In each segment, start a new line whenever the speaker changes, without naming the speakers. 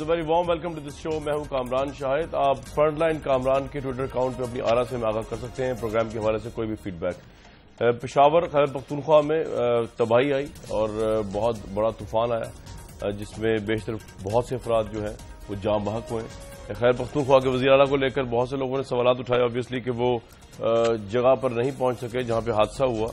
Very warm welcome to this show. میں ہوں کامران شاہد. آپ فرنٹ لائن کامران کے ٹویٹر اکاؤنٹ پہ اپنی آرا سے آگاہ کر سکتے ہیں پروگرام کے حوالے سے کوئی بھی فیڈ بیک. پشاور خیبر پختونخوا میں تباہی آئی اور بہت بڑا طوفان آیا جس میں بیشتر بہت سے افراد جو ہیں وہ جاں بحق ہوئے. خیبر پختونخوا کے وزیر اعلیٰ کو لے کر بہت سے لوگوں نے سوالات اٹھائے آبویسلی کہ وہ جگہ پر نہیں پہنچ سکے جہاں پہ حادثہ ہوا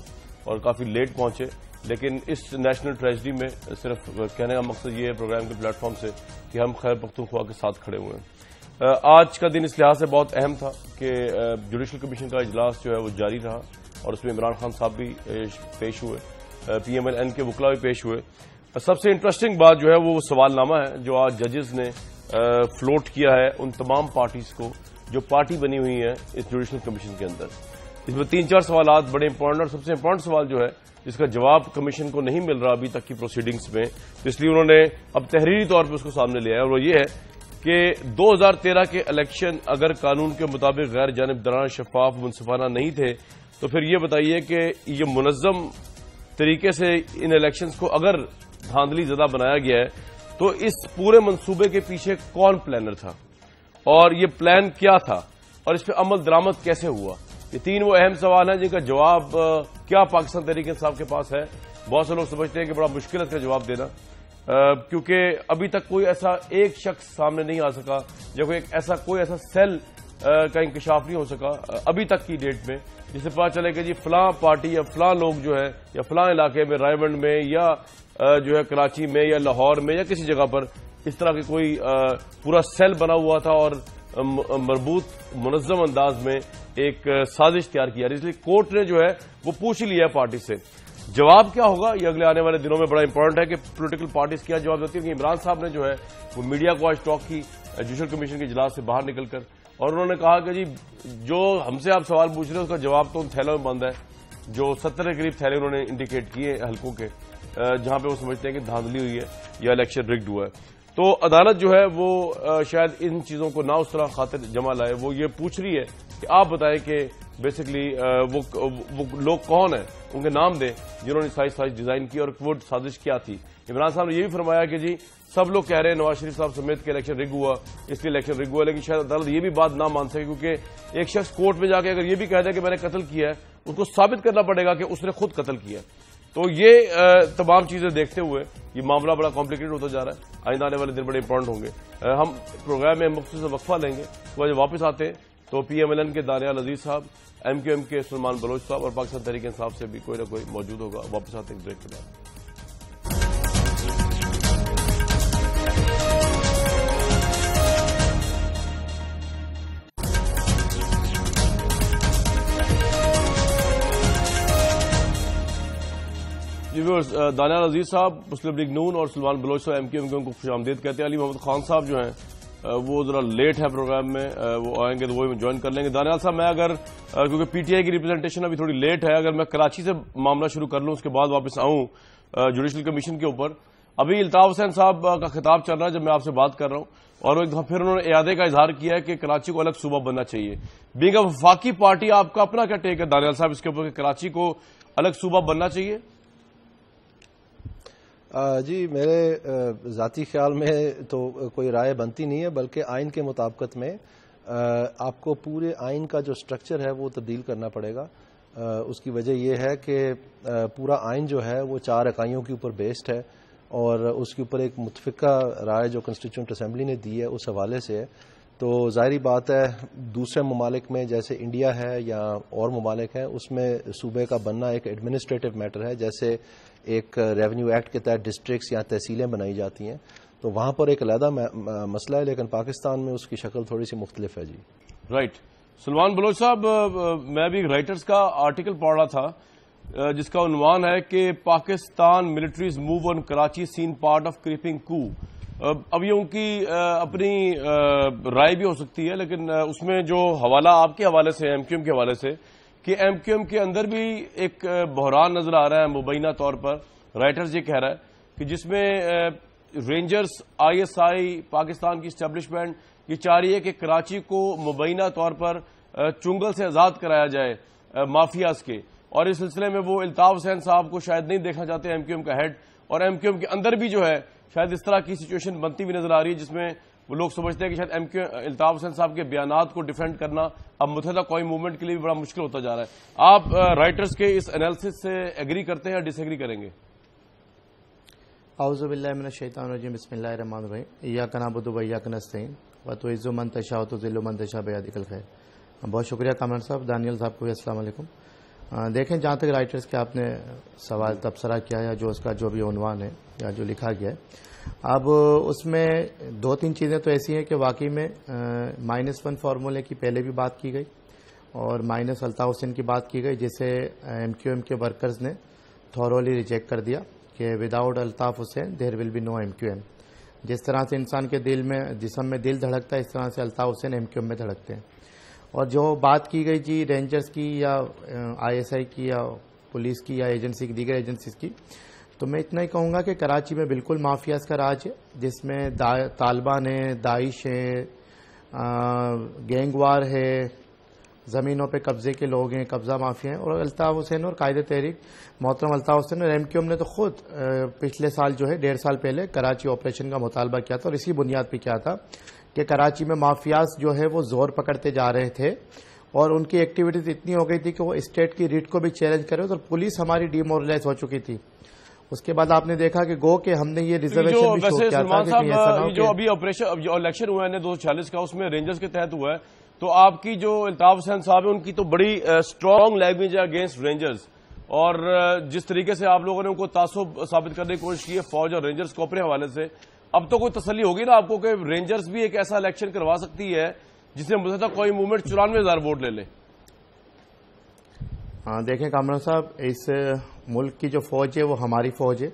اور کافی لیٹ پہنچے. لیکن اس نیشنل ٹریجڈی میں صرف کہنے کا مقصد یہ ہے پروگرام کے پلیٹ فارم سے کہ ہم خیبر پختونخوا کے ساتھ کھڑے ہوئے ہیں. آج کا دن اس لحاظ سے بہت اہم تھا کہ جوڈیشل کمیشن کا اجلاس جو ہے وہ جاری رہا اور اس میں عمران خان صاحب بھی پیش ہوئے, PMLN کے وکلاء بھی پیش ہوئے. سب سے انٹرسٹنگ بات جو ہے وہ سوال نامہ ہے جو آج ججز نے فلوٹ کیا ہے ان تمام پارٹیز کو جو پارٹی بنی ہوئی ہے اس جوڈیشل کمیشن کے اندر. اس میں 3-4 سوالات بڑے امپورٹنٹ اور سب سے امپورٹنٹ سوال جو ہے جس کا جواب کمیشن کو نہیں مل رہا ابھی تک کی پروسیڈنگز میں, اس لیے انہوں نے اب تحریری طور پہ اس کو سامنے لیا ہے. اور وہ یہ ہے کہ 2013 کے الیکشن اگر قانون کے مطابق غیر جانبدارانہ, شفاف, منصفانہ نہیں تھے تو پھر یہ بتائیے کہ یہ منظم طریقے سے ان الیکشنز کو اگر دھاندلی زدہ بنایا گیا ہے تو اس پورے منصوبے کے پیچھے کون پلانر تھا اور یہ پلان کیا تھا اور اس پہ عمل درآمد کیسے ہوا. یہ 3 وہ اہم سوال ہیں جن کا جواب کیا پاکستان تحریک انصاف کے پاس ہے. بہت سے لوگ سمجھتے ہیں کہ بڑا مشکل ہے اس کا جواب دینا کیونکہ ابھی تک کوئی ایسا ایک شخص سامنے نہیں آ سکا یا کوئی ایسا سیل کا انکشاف نہیں ہو سکا ابھی تک کی ڈیٹ میں جس سے پتا چلے کہ جی فلاں پارٹی یا فلاں لوگ جو ہے یا فلاں علاقے میں رائے ونڈ میں یا جو ہے کراچی میں یا لاہور میں یا کسی جگہ پر اس طرح کے کوئی پورا سیل بنا ہوا تھا اور مربوط منظم انداز میں ایک سازش تیار کی. اس لیے کورٹ نے جو ہے وہ پوچھ ہی لیا ہے پارٹی سے. جواب کیا ہوگا یہ اگلے آنے والے دنوں میں بڑا امپورٹنٹ ہے کہ پولیٹیکل پارٹیز کیا جواب دیتی ہیں. کہ عمران صاحب نے جو ہے وہ میڈیا کو آج ٹاک کی جوڈیشل کمیشن کے اجلاس سے باہر نکل کر اور انہوں نے کہا کہ جی جو ہم سے آپ سوال پوچھ رہے ہیں اس کا جواب تو ان تھیلوں میں بند ہے. جو 70 کے قریب تھیلے انہوں نے انڈیکیٹ کیے حلقوں کے جہاں پہ وہ سمجھتے ہیں کہ دھاندلی ہوئی ہے یا الیکشن رگڈ ہوا ہے. تو عدالت جو ہے وہ شاید ان چیزوں کو نہ اس طرح خاطر جمع لائے. وہ یہ پوچھ رہی ہے کہ آپ بتائیں کہ بیسکلی وہ لوگ کون ہیں, ان کے نام دیں جنہوں نے سائز ڈیزائن کی اور وہ سازش کیا تھی. عمران صاحب نے یہ بھی فرمایا کہ جی سب لوگ کہہ رہے ہیں نواز شریف صاحب سمیت کہ الیکشن رگ ہوا اس لیے الیکشن رگ ہوا, لیکن شاید عدالت یہ بھی بات نہ مان سکے کیونکہ ایک شخص کورٹ میں جا کے اگر یہ بھی کہہ دے کہ میں نے قتل کیا ہے اس کو ثابت کرنا پڑے گا کہ اس نے خود قتل کیا. تو یہ تمام چیزیں دیکھتے ہوئے یہ معاملہ بڑا کمپلیکیٹڈ ہوتا جا رہا ہے. آئندہ آنے والے دن بڑے امپورٹنٹ ہوں گے. ہم پروگرام میں مختصر وقفہ لیں گے, اس کے بعد جب واپس آتے ہیں تو PMLN کے دانیال عزیز صاحب, MQM کے سلمان بلوچ صاحب اور پاکستان تحریک انصاف سے بھی کوئی نہ کوئی موجود ہوگا. واپس آتے ہیں بریک کے بعد. دانیال عزیز صاحب مسلم لیگ نون اور سلمان بلوچ صاحب MQM کو خوش آمدید کہتے ہیں. علی محمد خان صاحب جو ہیں وہ ذرا لیٹ ہے پروگرام میں, وہ آئیں گے تو وہی جوائن کر لیں گے. دانیال صاحب میں اگر کیونکہ PTI کی ریپرزنٹیشن ابھی تھوڑی لیٹ ہے, اگر میں کراچی سے معاملہ شروع کر لوں اس کے بعد واپس آؤں جوڈیشل کمیشن کے اوپر. ابھی الطاف حسین صاحب کا خطاب چل رہا ہے جب میں آپ سے بات کر رہا ہوں اور ایک دفعہ پھر انہوں نے اعادے کا اظہار کیا ہے کہ کراچی کو الگ صوبہ بننا چاہیے. بینگ اے وفاقی پارٹی آپ کا اپنا کیا ٹیک ہے دانیال صاحب اس کے اوپر کہ کراچی کو الگ صوبہ بننا چاہیے؟
جی میرے ذاتی خیال میں تو کوئی رائے بنتی نہیں ہے, بلکہ آئین کے مطابقت میں آپ کو پورے آئین کا جو سٹرکچر ہے وہ تبدیل کرنا پڑے گا. اس کی وجہ یہ ہے کہ پورا آئین جو ہے وہ 4 اکائیوں کے اوپر بیسڈ ہے اور اس کے اوپر ایک متفقہ رائے جو کنسٹیٹیوئنٹ اسمبلی نے دی ہے اس حوالے سے ہے. تو ظاہری بات ہے دوسرے ممالک میں جیسے انڈیا ہے یا اور ممالک ہیں اس میں صوبے کا بننا ایک ایڈمنسٹریٹو میٹر ہے, جیسے ایک ریونیو ایکٹ کے تحت ڈسٹرکٹس یا تحصیلیں بنائی جاتی ہیں تو وہاں پر ایک علیحدہ مسئلہ ہے, لیکن پاکستان میں اس کی شکل تھوڑی سی مختلف ہے. جی
رائٹ. سلمان بلوچ صاحب میں بھی رائٹرز کا آرٹیکل پڑھ رہا تھا جس کا عنوان ہے کہ Pakistan military's move on Karachi seen part of creeping coup. اب یہ ان کی اپنی رائے بھی ہو سکتی ہے لیکن اس میں جو حوالہ آپ کے حوالے سے MQM کے حوالے سے کہ MQM کے اندر بھی ایک بحران نظر آ رہا ہے مبینہ طور پر. رائٹرز یہ کہہ رہا ہے کہ جس میں رینجرز ISI پاکستان کی اسٹیبلشمنٹ یہ چاہ رہی ہے کہ کراچی کو مبینہ طور پر چنگل سے آزاد کرایا جائے مافیاز کے, اور اس سلسلے میں وہ الطاف حسین صاحب کو شاید نہیں دیکھنا چاہتے MQM کا ہیڈ, اور MQM کے اندر بھی جو ہے شاید اس طرح کی سچویشن بنتی ہوئی نظر آ رہی ہے جس میں وہ لوگ سمجھتے ہیں کہ شاید ایم کیو الطاف حسین صاحب کے بیانات کو ڈیفینڈ کرنا اب متحدہ قومی موومنٹ کے لیے بھی بڑا مشکل ہوتا جا رہا ہے. آپ رائٹرز کے اس انالیسس سے ایگری کرتے ہیں یا ڈس ایگری کریں گے؟
اعوذ باللہ من الشیطان الرجیم بسم اللہ الرحمن الرحیم ایاک نعبد و ایاک نستعین وتعز من تشاء وتذل من تشاء بیدک الخیر. بہت شکریہ کامران صاحب. دانیل صاحب کو بھی السلام علیکم. دیکھیں جہاں تک رائٹرز کے آپ نے سوال تبصرہ کیا یا جو اس کا جو بھی عنوان ہے یا جو لکھا گیا ہے، اب اس میں 2-3 چیزیں تو ایسی ہیں کہ واقعی میں -1 فارمولے کی پہلے بھی بات کی گئی اور مائنس الطاف حسین کی بات کی گئی، جسے ایم کیو ایم کے ورکرز نے تھورولی ریجیکٹ کر دیا کہ without Altaf Hussain there will be no M Q M. جس طرح سے انسان کے دل میں جسم میں دل دھڑکتا ہے اس طرح سے Altaf Hussain M Q M میں دھڑکتے ہیں. اور جو بات کی گئی جی رینجرز کی یا آئی ایس آئی کی یا پولیس کی یا ایجنسی کی دیگر ایجنسیز کی، تو میں اتنا ہی کہوں گا کہ کراچی میں بالکل مافیاز کا راج ہے، جس میں طالبان ہے، داعش ہے، گینگ وار ہے، زمینوں پہ قبضے کے لوگ ہیں، قبضہ مافیا ہیں. اور الطاف حسین اور قائد تحریک محترم الطاف حسین اور ایم کیو ایم نے تو خود پچھلے سال جو ہے 1.5 سال پہلے کراچی آپریشن کا مطالبہ کیا تھا. اور اسی بنیاد پہ کیا تھا کہ کراچی میں مافیاز جو ہے وہ زور پکڑتے جا رہے تھے اور ان کی ایکٹیویٹیز اتنی ہو گئی تھی کہ وہ اسٹیٹ کی ریٹ کو بھی چیلنج کرے اور پولیس ہماری ڈی مورلائز ہو چکی تھی. اس کے بعد آپ نے دیکھا کہ گو کہ ہم نے یہ ریزرویشن بھی شو کیا تھا.
جو ابھی آپریشن جو الیکشن ہوا ہے 246 کا، اس میں رینجرز کے تحت ہوا ہے، تو آپ کی جو الطاف حسین صاحب ہیں ان کی تو بڑی اسٹرانگ لینگویج ہے اگینسٹ رینجرز، اور جس طریقے سے آپ لوگوں نے ان کو تعصب ثابت کرنے کی کوشش کی ہے فوج اور رینجرز کو اپنے حوالے سے، اب تو کوئی تسلی ہوگی نا آپ کو کہ رینجرز بھی ایک ایسا الیکشن کروا سکتی ہے جس میں متحدہ قومی موومنٹ 94,000 ووٹ لے لے.
ہاں دیکھیں کامران صاحب، اس ملک کی جو فوج ہے وہ ہماری فوج ہے،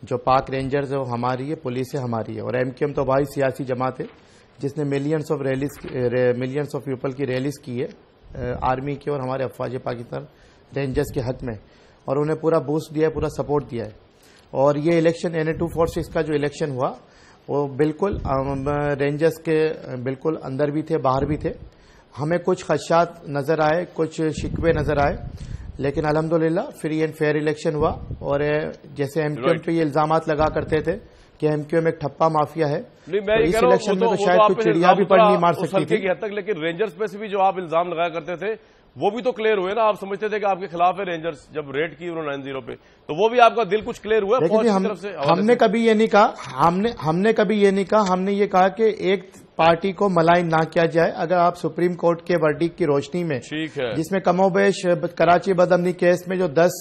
جو پاک رینجرز ہے وہ ہماری ہے، پولیس ہے ہماری ہے. اور ایم کیو ایم تو بھائی سیاسی جماعت ہے جس نے ملینز آف پیپل کی ریلیز کی ہے آرمی کی اور ہمارے افواج پاکستان رینجرز کے حق میں، اور انہیں پورا بوسٹ دیا ہے، پورا سپورٹ دیا ہے. اور یہ الیکشن NA-246 کا جو الیکشن ہوا وہ بالکل رینجرز کے بالکل اندر بھی تھے باہر بھی تھے. ہمیں کچھ خدشات نظر آئے، کچھ شکوے نظر آئے، لیکن الحمدللہ فری اینڈ فیئر الیکشن ہوا. اور جیسے ایم کیو ایم پہ یہ الزامات لگا کرتے تھے کہ ایم کیو ایم ایک ٹھپا مافیا ہے، اس الیکشن میں تو شاید کچھ چڑیا بھی پڑ نہیں مار سکتی تھی.
لیکن رینجرز پہ سے بھی جو آپ الزام لگایا کرتے تھے وہ بھی تو کلیئر ہوئے نا. آپ سمجھتے تھے کہ آپ کے خلاف ہے رینجرز جب ریڈ کی 90 پہ، تو وہ بھی آپ کا دل کچھ کلیئر ہوا فوج کی طرف سے؟
ہم نے کبھی یہ نہیں کہا، ہم نے کبھی یہ نہیں کہا. ہم نے یہ کہا کہ ایک پارٹی کو ملائن نہ کیا جائے. اگر آپ سپریم کورٹ کے ورڈکٹ کی روشنی میں جس میں کم و بیش کراچی بدامنی کیس میں جو 10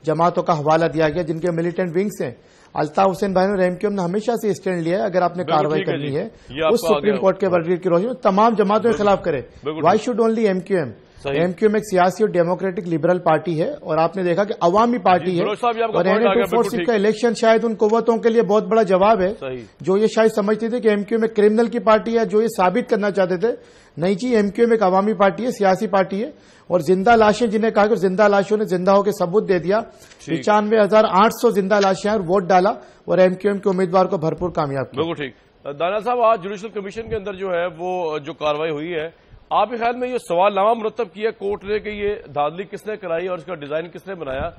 جماعتوں کا حوالہ دیا گیا جن کے ملیٹنٹ ونگز ہیں، الطاف حسین بھائی اور ایم کیو ایم نے ہمیشہ سے اسٹینڈ لیا ہے اگر آپ نے کارروائی کرنی ہے اس سپریم کورٹ کے ورڈکٹ کی روشنی میں تمام جماعتوں کے خلاف کرے. Why should only M Q M? M Q M ایک سیاسی اور ڈیموکریٹک لبرل پارٹی ہے اور آپ نے دیکھا کہ عوامی پارٹی ہے. اور NA-246 کا الیکشن شاید ان قوتوں کے لیے بہت بڑا جواب ہے جو یہ شاید سمجھتے تھے کہ ایم کیو ایم ایک کرمنل کی پارٹی ہے، جو یہ ثابت کرنا چاہتے تھے. نہیں جی، ایم کیو ایم ایک عوامی پارٹی ہے، سیاسی پارٹی ہے. اور زندہ لاشیں جنہیں کہا کہ زندہ لاشوں نے زندہ ہو کے ثبوت دے دیا. 95,800 زندہ لاشیں اور ووٹ ڈالا اور ایم کیو ایم کے امیدوار کو بھرپور کامیاب کیا.
بالکل ٹھیک. دانا صاحب، آج جوڈیشل کمیشن کے اندر جو ہے وہ جو کاروائی ہوئی ہے، آپ کے خیال میں یہ سوال نامہ مرتب کیا کورٹ نے کہ یہ دھاندلی کس نے کرائی اور اس کا ڈیزائن کس نے بنایا،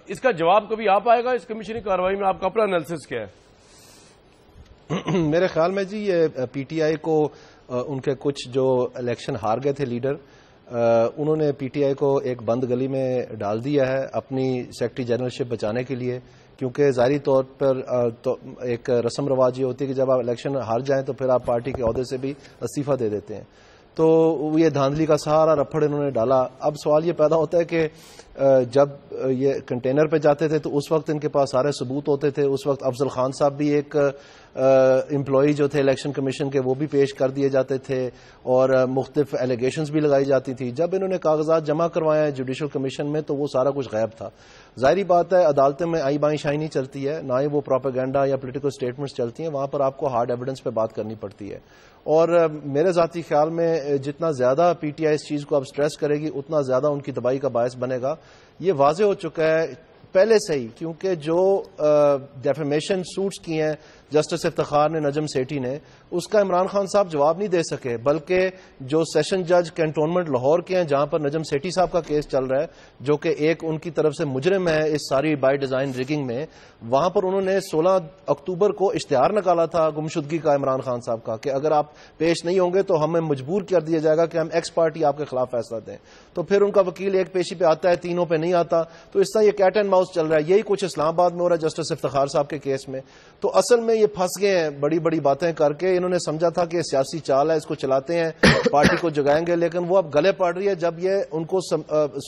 اس کا جواب کبھی آ پائے گا اس کمیشنی کاروائی میں؟ آپ کا اپنا انالیسس کیا ہے؟
میرے خیال میں جی یہ پی ٹی آئی کو ان کے کچھ جو الیکشن ہار گئے تھے لیڈر، انہوں نے پی ٹی آئی کو ایک بند گلی میں ڈال دیا ہے اپنی سیکرٹری جنرل شپ بچانے کے لیے. کیونکہ ظاہری طور پر ایک رسم رواج یہ ہوتی ہے کہ جب آپ الیکشن ہار جائیں تو پھر آپ پارٹی کے عہدے سے بھی استعفیٰ دے دیتے ہیں. تو یہ دھاندلی کا سارا رپھڑ انہوں نے ڈالا. اب سوال یہ پیدا ہوتا ہے کہ جب یہ کنٹینر پہ جاتے تھے تو اس وقت ان کے پاس سارے ثبوت ہوتے تھے. اس وقت افضل خان صاحب بھی ایک امپلائی جو تھے الیکشن کمیشن کے، وہ بھی پیش کر دیے جاتے تھے اور مختلف ایلیگیشنز بھی لگائی جاتی تھی. جب انہوں نے کاغذات جمع کروائے ہیں جوڈیشل کمیشن میں تو وہ سارا کچھ غائب تھا. ظاہری بات ہے عدالتوں میں آئی بائیں شائی نہیں چلتی ہے، نہ ہی وہ پروپیگنڈا یا پولیٹیکل سٹیٹمنٹس چلتی ہیں. وہاں پر آپ کو ہارڈ ایویڈنس پہ بات کرنی پڑتی ہے. اور میرے ذاتی خیال میں جتنا زیادہ پی ٹی آئی اس چیز کو اب سٹریس کرے گی اتنا زیادہ ان کی تباہی کا باعث بنے گا. یہ واضح ہو چکا ہے پہلے سے ہی، کیونکہ جو ڈیفیمیشن سوٹس کی ہیں جسٹس افتخار نے، نجم سیٹھی نے، اس کا عمران خان صاحب جواب نہیں دے سکے، بلکہ جو سیشن جج کینٹونمنٹ لاہور کے ہیں جہاں پر نجم سیٹھی صاحب کا کیس چل رہا ہے، جو کہ ایک ان کی طرف سے مجرم ہے اس ساری بائی ڈیزائن ریگنگ میں، وہاں پر انہوں نے 16 اکتوبر کو اشتہار نکالا تھا گمشدگی کا عمران خان صاحب کا، کہ اگر آپ پیش نہیں ہوں گے تو ہمیں مجبور کر دیا جائے گا کہ ہم ایکس پارٹی آپ کے خلاف فیصلہ دیں. تو پھر ان کا وکیل ایک پیشی پہ آتا ہے، تینوں پہ نہیں آتا، تو اس طرح یہ کیٹ اینڈ ماؤس چل رہا ہے. یہی کچھ اسلام آباد میں ہو رہا ہے جسٹس افتخار صاحب کے کیس میں. تو اصل میں یہ پھنس گئے ہیں بڑی بڑی باتیں کر کے. انہوں نے سمجھا تھا کہ سیاسی چال ہے، اس کو چلاتے ہیں، پارٹی کو جگائیں گے، لیکن وہ اب گلے پڑ رہی ہے جب یہ ان کو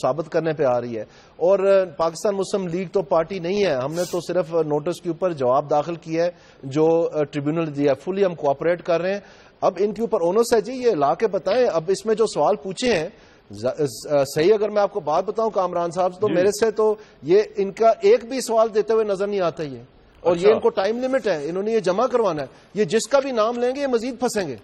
ثابت کرنے پہ آ رہی ہے. اور پاکستان مسلم لیگ تو پارٹی نہیں ہے، ہم نے تو صرف نوٹس کے اوپر جواب داخل کیا ہے جو ٹریبیونل دیا، فلی ہم کوآپریٹ کر رہے ہیں. اب ان کے اوپر اونس ہے جی، یہ لا کے بتائیں. اب اس میں جو سوال پوچھے ہیں صحیح، اگر میں آپ کو بات بتاؤں کامران صاحب، تو میرے سے تو یہ ان کا ایک بھی سوال دیتے ہوئے نظر نہیں آتا یہ. اور یہ ان کو ٹائم لیمٹ ہے، انہوں نے یہ جمع کروانا ہے. یہ جس کا بھی نام لیں گے یہ مزید پھنسیں گے.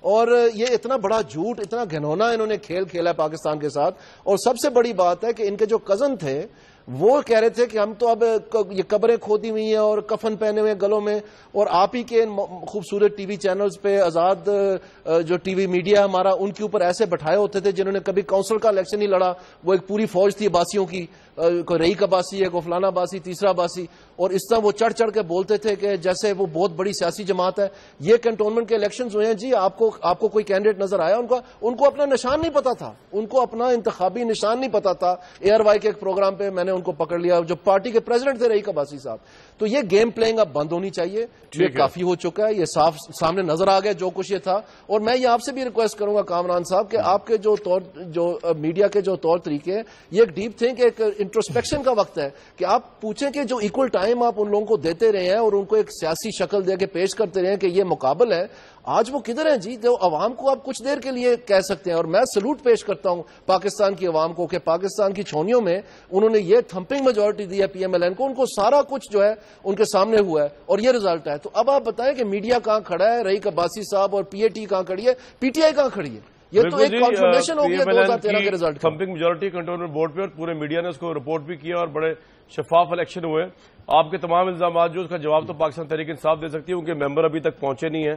اور یہ اتنا بڑا جھوٹ، اتنا گھنونا انہوں نے کھیل کھیلا ہے پاکستان کے ساتھ. اور سب سے بڑی بات ہے کہ ان کے جو کزن تھے وہ کہہ رہے تھے کہ ہم تو اب یہ قبریں کھودی ہوئی ہیں اور کفن پہنے ہوئے گلوں میں، اور آپ ہی کے خوبصورت ٹی وی چینلز پہ آزاد جو ٹی وی میڈیا ہمارا، ان کے اوپر ایسے بٹھائے ہوتے تھے جنہوں نے کبھی کونسل کا الیکشن نہیں لڑا. وہ ایک پوری فوج تھی عباسیوں کی، کوئی رئی کا عباسی ہے، کوئی فلانا عباسی، تیسرا عباسی، اور اس طرح وہ چڑھ چڑھ کے بولتے تھے کہ جیسے وہ بہت بڑی سیاسی جماعت ہے. یہ کنٹونمنٹ کے الیکشنز ہوئے ہیں جی، آپ کو کوئی کینڈیڈیٹ نظر آیا؟ ان کو اپنا نشان نہیں پتا تھا، ان کو اپنا انتخابی نشان نہیں پتا تھا. ARY کے ایک پروگرام پہ میں نے ان کو پکڑ لیا، جو پارٹی کے پریزیڈنٹ تھے رئی کا عباسی صاحب. تو یہ گیم پلینگ اب بند ہونی چاہیے، یہ کافی ہو چکا ہے، یہ صاف سامنے نظر آ گیا جو کچھ یہ تھا. اور میں یہ آپ سے بھی ریکویسٹ کروں گا کامران صاحب کہ آپ کے جو میڈیا کے جو طور طریقے ہیں، یہ ایک ڈیپ تھنک، ایک انٹروسپیکشن کا وقت ہے کہ آپ پوچھیں کہ جو ایکول ٹائم آپ ان لوگوں کو دیتے رہے ہیں اور ان کو ایک سیاسی شکل دے کے پیش کرتے رہے ہیں کہ یہ مقابل ہے، آج وہ کدھر ہیں جی؟ جو عوام کو آپ کچھ دیر کے لیے کہہ سکتے ہیں. اور میں سلوٹ پیش کرتا ہوں پاکستان کی عوام کو کہ پاکستان کی چھونیوں میں انہوں نے یہ تھمپنگ میجورٹی دی ہے PMLN کو، ان کو سارا کچھ جو ہے ان کے سامنے ہوا ہے اور یہ رزلٹ ہے. تو اب آپ بتائیں کہ میڈیا کہاں کھڑا ہے، رئی عباسی صاحب، اور PAT کہاں کھڑی ہے، PTI کہاں کھڑی ہے؟ یہ تو ایک کنفرمیشن ہو گیا 2013 کے result.
Thumping majority control board پہ، اور پورے میڈیا نے اس کو رپورٹ بھی کیا اور بڑے شفاف الیکشن ہوئے. آپ کے تمام الزامات جو اس کا جواب تو پاکستان تحریک انصاف دے سکتی ہے، ان کے ممبر ابھی تک پہنچے نہیں ہیں،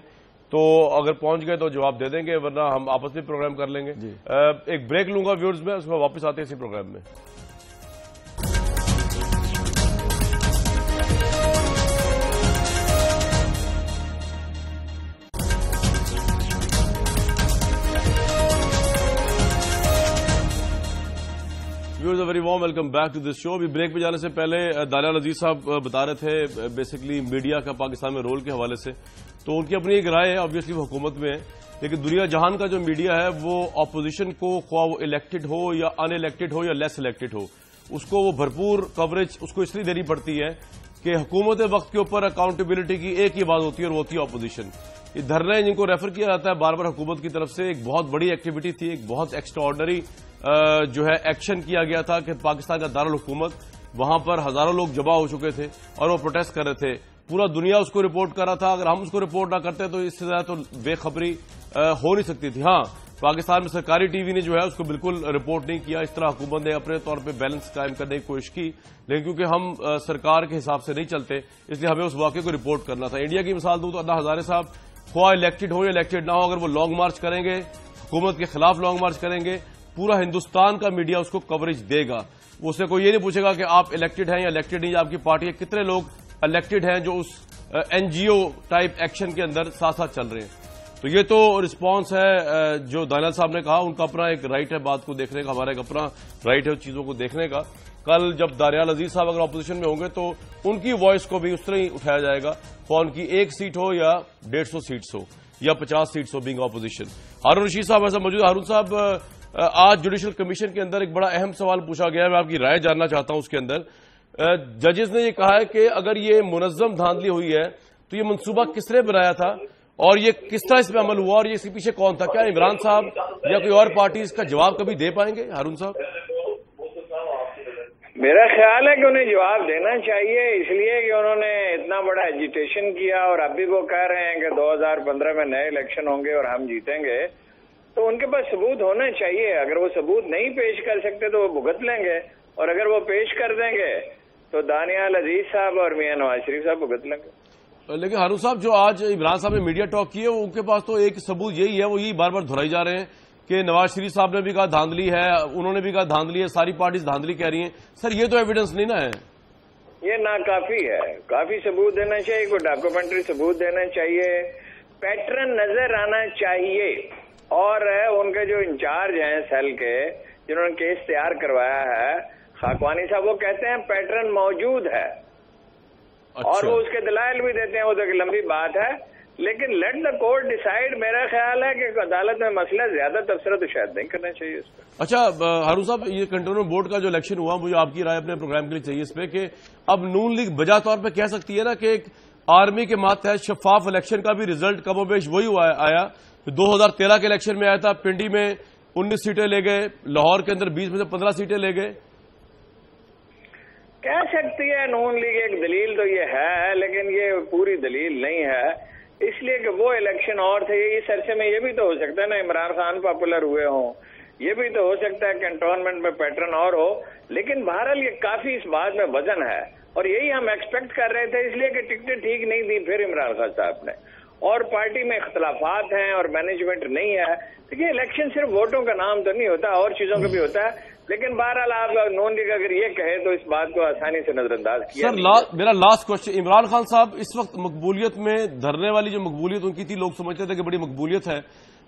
تو اگر پہنچ گئے تو جواب دے دیں گے، ورنہ ہم آپس میں پروگرام کر لیں گے. ایک بریک لوں گا ویورز میں، اس کو واپس آتے ہیں اسی پروگرام میں. Very warm welcome back to this show. ابھی بریک پہ جانے سے پہلے دانیال عزیز صاحب بتا رہے تھے بیسکلی میڈیا کا پاکستان میں رول کے حوالے سے، تو ان کی اپنی ایک رائے ہے، آبویسلی وہ حکومت میں ہے، لیکن دنیا جہان کا جو میڈیا ہے وہ اپوزیشن کو، خواہ وہ الیکٹڈ ہو یا ان الیکٹڈ ہو یا لیس الیکٹڈ ہو، اس کو وہ بھرپور کوریج اس کو اس لیے دینی پڑتی ہے کہ حکومت وقت کے اوپر اکاؤنٹیبلٹی کی ایک ہی بات ہوتی ہے اور وہ ہوتی ہے اپوزیشن. یہ دھرنے جن کو ریفر کیا جاتا ہے بار بار حکومت کی طرف سے، ایک بہت بڑی ایکٹیویٹی تھی، ایک بہت ایکسٹراڈنری جو ہے ایکشن کیا گیا تھا کہ پاکستان کا دارالحکومت، وہاں پر ہزاروں لوگ جمع ہو چکے تھے اور وہ پروٹیسٹ کر رہے تھے. پورا دنیا اس کو رپورٹ کر رہا تھا. اگر ہم اس کو رپورٹ نہ کرتے تو اس سے زیادہ تو بے خبری ہو نہیں سکتی تھی. ہاں، پاکستان میں سرکاری ٹی وی نے جو ہے اس کو بالکل رپورٹ نہیں کیا. اس طرح حکومت نے اپنے طور پہ بیلنس قائم کرنے کی کوشش کی، لیکن کیونکہ ہم سرکار کے حساب سے نہیں چلتے، اس لیے ہمیں اس واقعے کو رپورٹ کرنا تھا. انڈیا کی مثال دوں تو انا ہزارے صاحب خواہ الیکٹڈ ہو یا الیکٹڈ نہ ہو، اگر وہ لانگ مارچ کریں گے، حکومت کے خلاف لانگ مارچ کریں گے، پورا ہندوستان کا میڈیا اس کو کوریج دے گا. اس سے کوئی یہ نہیں پوچھے گا کہ آپ الیکٹڈ ہیں یا الیکٹڈ نہیں، آپ کی پارٹی کے کتنے لوگ الیکٹڈ ہیں جو اس NGO ٹائپ ایکشن کے اندر ساتھ ساتھ چل رہے ہیں. تو یہ تو رسپانس ہے جو دانیال صاحب نے کہا. ان کا اپنا ایک رائٹ ہے بات کو دیکھنے کا، ہمارا ایک اپنا رائٹ ہے چیزوں کو دیکھنے کا. کل جب دانیال عزیز صاحب اگر اپوزیشن میں ہوں گے تو ان کی وائس کو بھی اس طرح ہی اٹھایا جائے گا، خواہ ان کی 1 سیٹ ہو یا 150 سیٹس ہو یا 50 سیٹس ہو بینگ اپوزیشن. ہارون رشید صاحب ایسا موجود. ہارون صاحب، آج جوڈیشل کمیشن کے اندر ایک بڑا اہم سوال پوچھا گیا ہے، میں آپ کی رائے جاننا چاہتا ہوں. اس کے اندر ججز نے یہ کہا ہے کہ اگر یہ منظم دھاندلی ہوئی ہے تو یہ منصوبہ کس نے بنایا تھا اور یہ کس طرح اس میں عمل ہوا اور یہ اس کے پیچھے کون تھا؟ کیا عمران صاحب یا کوئی اور پارٹی اس کا جواب کبھی دے پائیں گے؟ ہارون صاحب،
میرا خیال ہے کہ انہیں جواب دینا چاہیے، اس لیے کہ انہوں نے اتنا بڑا ایجیٹیشن کیا اور اب بھی وہ کہہ رہے ہیں کہ 2015 میں نئے الیکشن ہوں گے اور ہم جیتیں گے. تو ان کے پاس ثبوت ہونا چاہیے. اگر وہ ثبوت نہیں پیش کر سکتے تو وہ بھگت لیں گے، اور اگر وہ پیش کر دیں گے تو دانیال عزیز صاحب اور میاں نواز شریف صاحب بھگت لیں گے.
لیکن ہارون صاحب جو آج عمران صاحب نے میڈیا ٹاک کی ہے ان کے پاس تو ایک ثبوت یہی ہے, وہ یہی بار بار دہرائی جا رہے ہیں کہ نواز شریف صاحب نے بھی کہا دھاندلی ہے, انہوں نے بھی کہا دھاندلی ہے, ساری پارٹیز دھاندلی کہہ رہی ہیں. سر یہ تو ایویڈنس نہیں نا ہے,
یہ ناکافی ہے. کافی ثبوت دینا چاہیے, کوئی ڈاکومنٹری ثبوت دینا چاہیے, پیٹرن نظر آنا چاہیے. اور ان کے جو انچارج ہیں سیل کے جنہوں نے کیس تیار کروایا ہے خاکوانی صاحب, وہ کہتے ہیں پیٹرن موجود ہے. اور وہ اس کے دلائل بھی دیتے ہیں, وہ تو ایک لمبی بات ہے. لیکن لیٹ دا کورٹ ڈیسائیڈ. میرا خیال ہے کہ عدالت میں مسئلہ زیادہ تبصرہ تو شاید نہیں کرنا چاہیے اس پہ.
اچھا ہارون صاحب, یہ کنٹرولمنٹ بورڈ کا جو الیکشن ہوا, مجھے آپ کی رائے اپنے پروگرام کے لیے چاہیے اس پہ کہ اب نون لیگ بجا طور پہ کہہ سکتی ہے نا کہ ایک آرمی کے ماتحت شفاف الیکشن کا بھی ریزلٹ کم و بیش وہی آیا 2013 کے الیکشن میں آیا تھا. پنڈی میں 19 سیٹیں لے گئے, لاہور کے اندر 20 میں سے 15 سیٹیں لے گئے.
کہہ سکتی ہے نون لیگ, ایک دلیل تو یہ ہے, لیکن یہ پوری دلیل نہیں ہے. اس لیے کہ وہ الیکشن اور تھے. اس عرصے میں یہ بھی تو ہو سکتا ہے نا عمران خان پاپولر ہوئے ہوں, یہ بھی تو ہو سکتا ہے کنٹونمنٹ میں پیٹرن اور ہو. لیکن بہرحال یہ کافی اس بات میں وزن ہے, اور یہی ہم ایکسپیکٹ کر رہے تھے. اس لیے کہ ٹکٹیں ٹھیک نہیں دی پھر عمران خان صاحب نے, اور پارٹی میں اختلافات ہیں اور مینجمنٹ نہیں ہے. دیکھیے الیکشن صرف ووٹوں کا نام تو نہیں ہوتا, اور چیزوں کا بھی ہوتا ہے. لیکن بہرحال آپ نون لیگ اگر یہ کہے تو اس بات کو آسانی سے نظر انداز کیا.
سر میرا لاسٹ کوشچن, عمران خان صاحب اس وقت مقبولیت میں دھرنے والی جو مقبولیت ان کی تھی, لوگ سمجھتے تھے کہ بڑی مقبولیت ہے,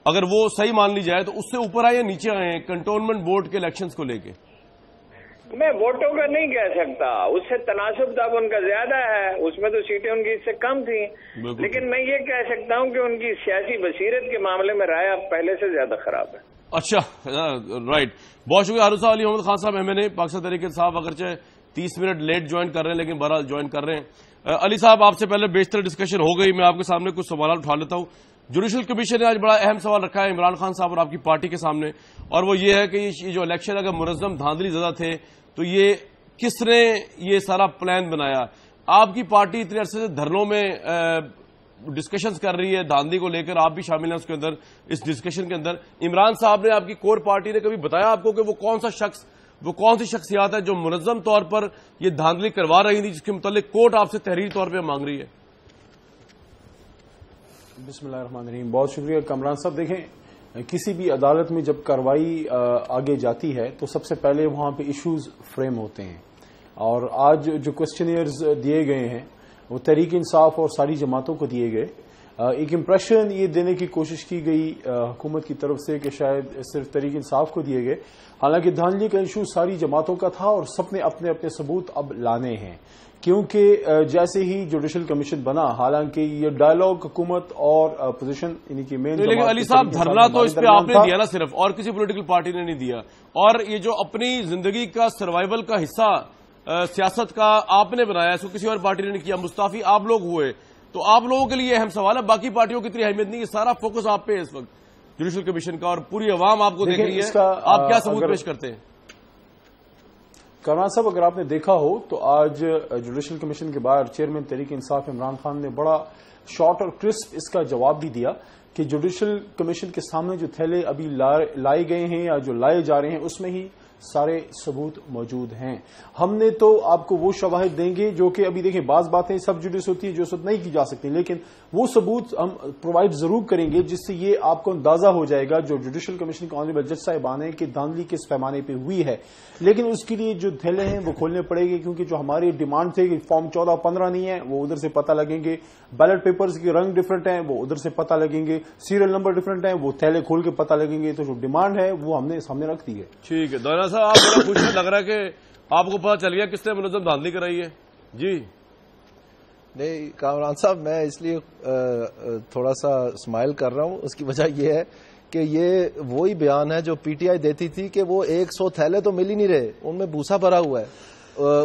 اگر وہ صحیح مان لی جائے تو اس سے اوپر آئے یا نیچے آئے ہیں کنٹونمنٹ بورڈ کے الیکشنز کو لے کے؟
میں ووٹوں کا نہیں کہہ سکتا, اس سے تناسب تب ان کا زیادہ ہے, اس میں تو سیٹیں ان کی اس سے کم تھیں. لیکن میں یہ کہہ سکتا ہوں کہ ان کی سیاسی بصیرت کے معاملے میں رائے اب پہلے سے زیادہ خراب ہے.
اچھا رائٹ, بہت شکریہ ہارون صاحب. علی محمد خان صاحب ایم این اے پاکستان تحریک انصاف, اگرچہ 30 منٹ لیٹ جوائن کر رہے ہیں لیکن بہرحال جوائن کر رہے ہیں. علی صاحب آپ سے پہلے بیشتر ڈسکشن ہو گئی, میں آپ کے سامنے کچھ سوالات اٹھا لیتا ہوں. جوڈیشل کمیشن نے آج بڑا اہم سوال رکھا ہے عمران خان صاحب اور آپ کی پارٹی کے سامنے, اور وہ یہ ہے کہ یہ جو الیکشن اگر منظم دھاندلی زدہ تھے تو یہ کس نے یہ سارا پلان بنایا؟ آپ کی پارٹی اتنے عرصے سے دھرنوں میں ڈسکشنز کر رہی ہے دھاندلی کو لے کر, آپ بھی شامل ہیں اس کے اندر, اس ڈسکشن کے اندر. عمران صاحب نے, آپ کی کور پارٹی نے کبھی بتایا آپ کو کہ وہ کون سا شخص, وہ کون سی شخصیات ہے جو منظم طور پر یہ دھاندلی کروا رہی تھی, جس کے متعلق کورٹ آپ سے تحریری طور پہ مانگ رہی ہے؟
بسم اللہ الرحمن الرحیم. بہت شکریہ کامران صاحب. دیکھیں کسی بھی عدالت میں جب کارروائی آگے جاتی ہے تو سب سے پہلے وہاں پہ ایشوز فریم ہوتے ہیں, اور آج جو کوسچنئرز دیے گئے ہیں وہ تحریک انصاف اور ساری جماعتوں کو دیے گئے. ایک امپریشن یہ دینے کی کوشش کی گئی حکومت کی طرف سے کہ شاید صرف تحریک انصاف کو دیے گئے, حالانکہ دھاندلی کا ایشو ساری جماعتوں کا تھا, اور سب نے اپنے اپنے ثبوت اب لانے ہیں. کیونکہ جیسے ہی جوڈیشل کمیشن بنا, حالانکہ یہ ڈائلاگ حکومت اور اپوزیشن یعنی کہ مین,
لیکن علی صاحب دھرنا تو اس پہ آپ نے دیا نا صرف, اور کسی پولیٹیکل پارٹی نے نہیں دیا. اور یہ جو اپنی زندگی کا سروائیول کا حصہ سیاست کا آپ نے بنایا, اس کو کسی اور پارٹی نے نہیں کیا, مستعفی آپ لوگ ہوئے, تو آپ لوگوں کے لیے اہم سوال ہے. باقی پارٹیوں کی اتنی اہمیت نہیں, یہ سارا فوکس آپ پہ ہے اس وقت جوڈیشل کمیشن کا, اور پوری عوام آپ کو دیکھ رہی ہے. آپ کیا ثبوت پیش کرتے ہیں؟
کامران صاحب اگر آپ نے دیکھا ہو تو آج جوڈیشل کمیشن کے باہر چیئرمین تحریک انصاف عمران خان نے بڑا شارٹ اور کرسپ اس کا جواب بھی دیا کہ جوڈیشل کمیشن کے سامنے جو تھیلے ابھی لائے گئے ہیں یا جو لائے جا رہے ہیں اس میں ہی سارے ثبوت موجود ہیں. ہم نے تو آپ کو وہ شواہد دیں گے جو کہ ابھی دیکھیں بعض باتیں سب جوڈیس ہوتی ہے جو سب نہیں کی جا سکتی, لیکن وہ ثبوت ہم پرووائڈ ضرور کریں گے جس سے یہ آپ کو اندازہ ہو جائے گا جو جوڈیشل کمیشن کے آنریبل جج صاحبان ہیں کہ دھاندلی کس پیمانے پہ ہوئی ہے. لیکن اس کے لیے جو تھیلے ہیں وہ کھولنے پڑے گے, کیونکہ جو ہماری ڈیمانڈ تھے کہ فارم 14-15 نہیں ہے وہ ادھر سے پتہ لگیں گے, بیلٹ پیپرز کے رنگ ڈفرنٹ ہیں وہ ادھر سے پتہ لگیں گے, سیریل نمبر ڈفرنٹ ہیں وہ تھیلے کھول کے پتہ لگیں گے. تو جو ڈیمانڈ ہے وہ ہم نے سامنے رکھ دی ہے.
ٹھیک ہے دانا صاحب, آپ بڑا خوش لگ رہا ہے کہ آپ کو پتا چل گیا کس نے منظم دھاندلی کرائی ہے. جی
نہیں کامران صاحب, میں اس لیے تھوڑا سا اسمائل کر رہا ہوں, اس کی وجہ یہ ہے کہ یہ وہی بیان ہے جو پی ٹی آئی دیتی تھی کہ وہ 100 تھیلے تو مل ہی نہیں رہے, ان میں بھوسا بھرا ہوا ہے,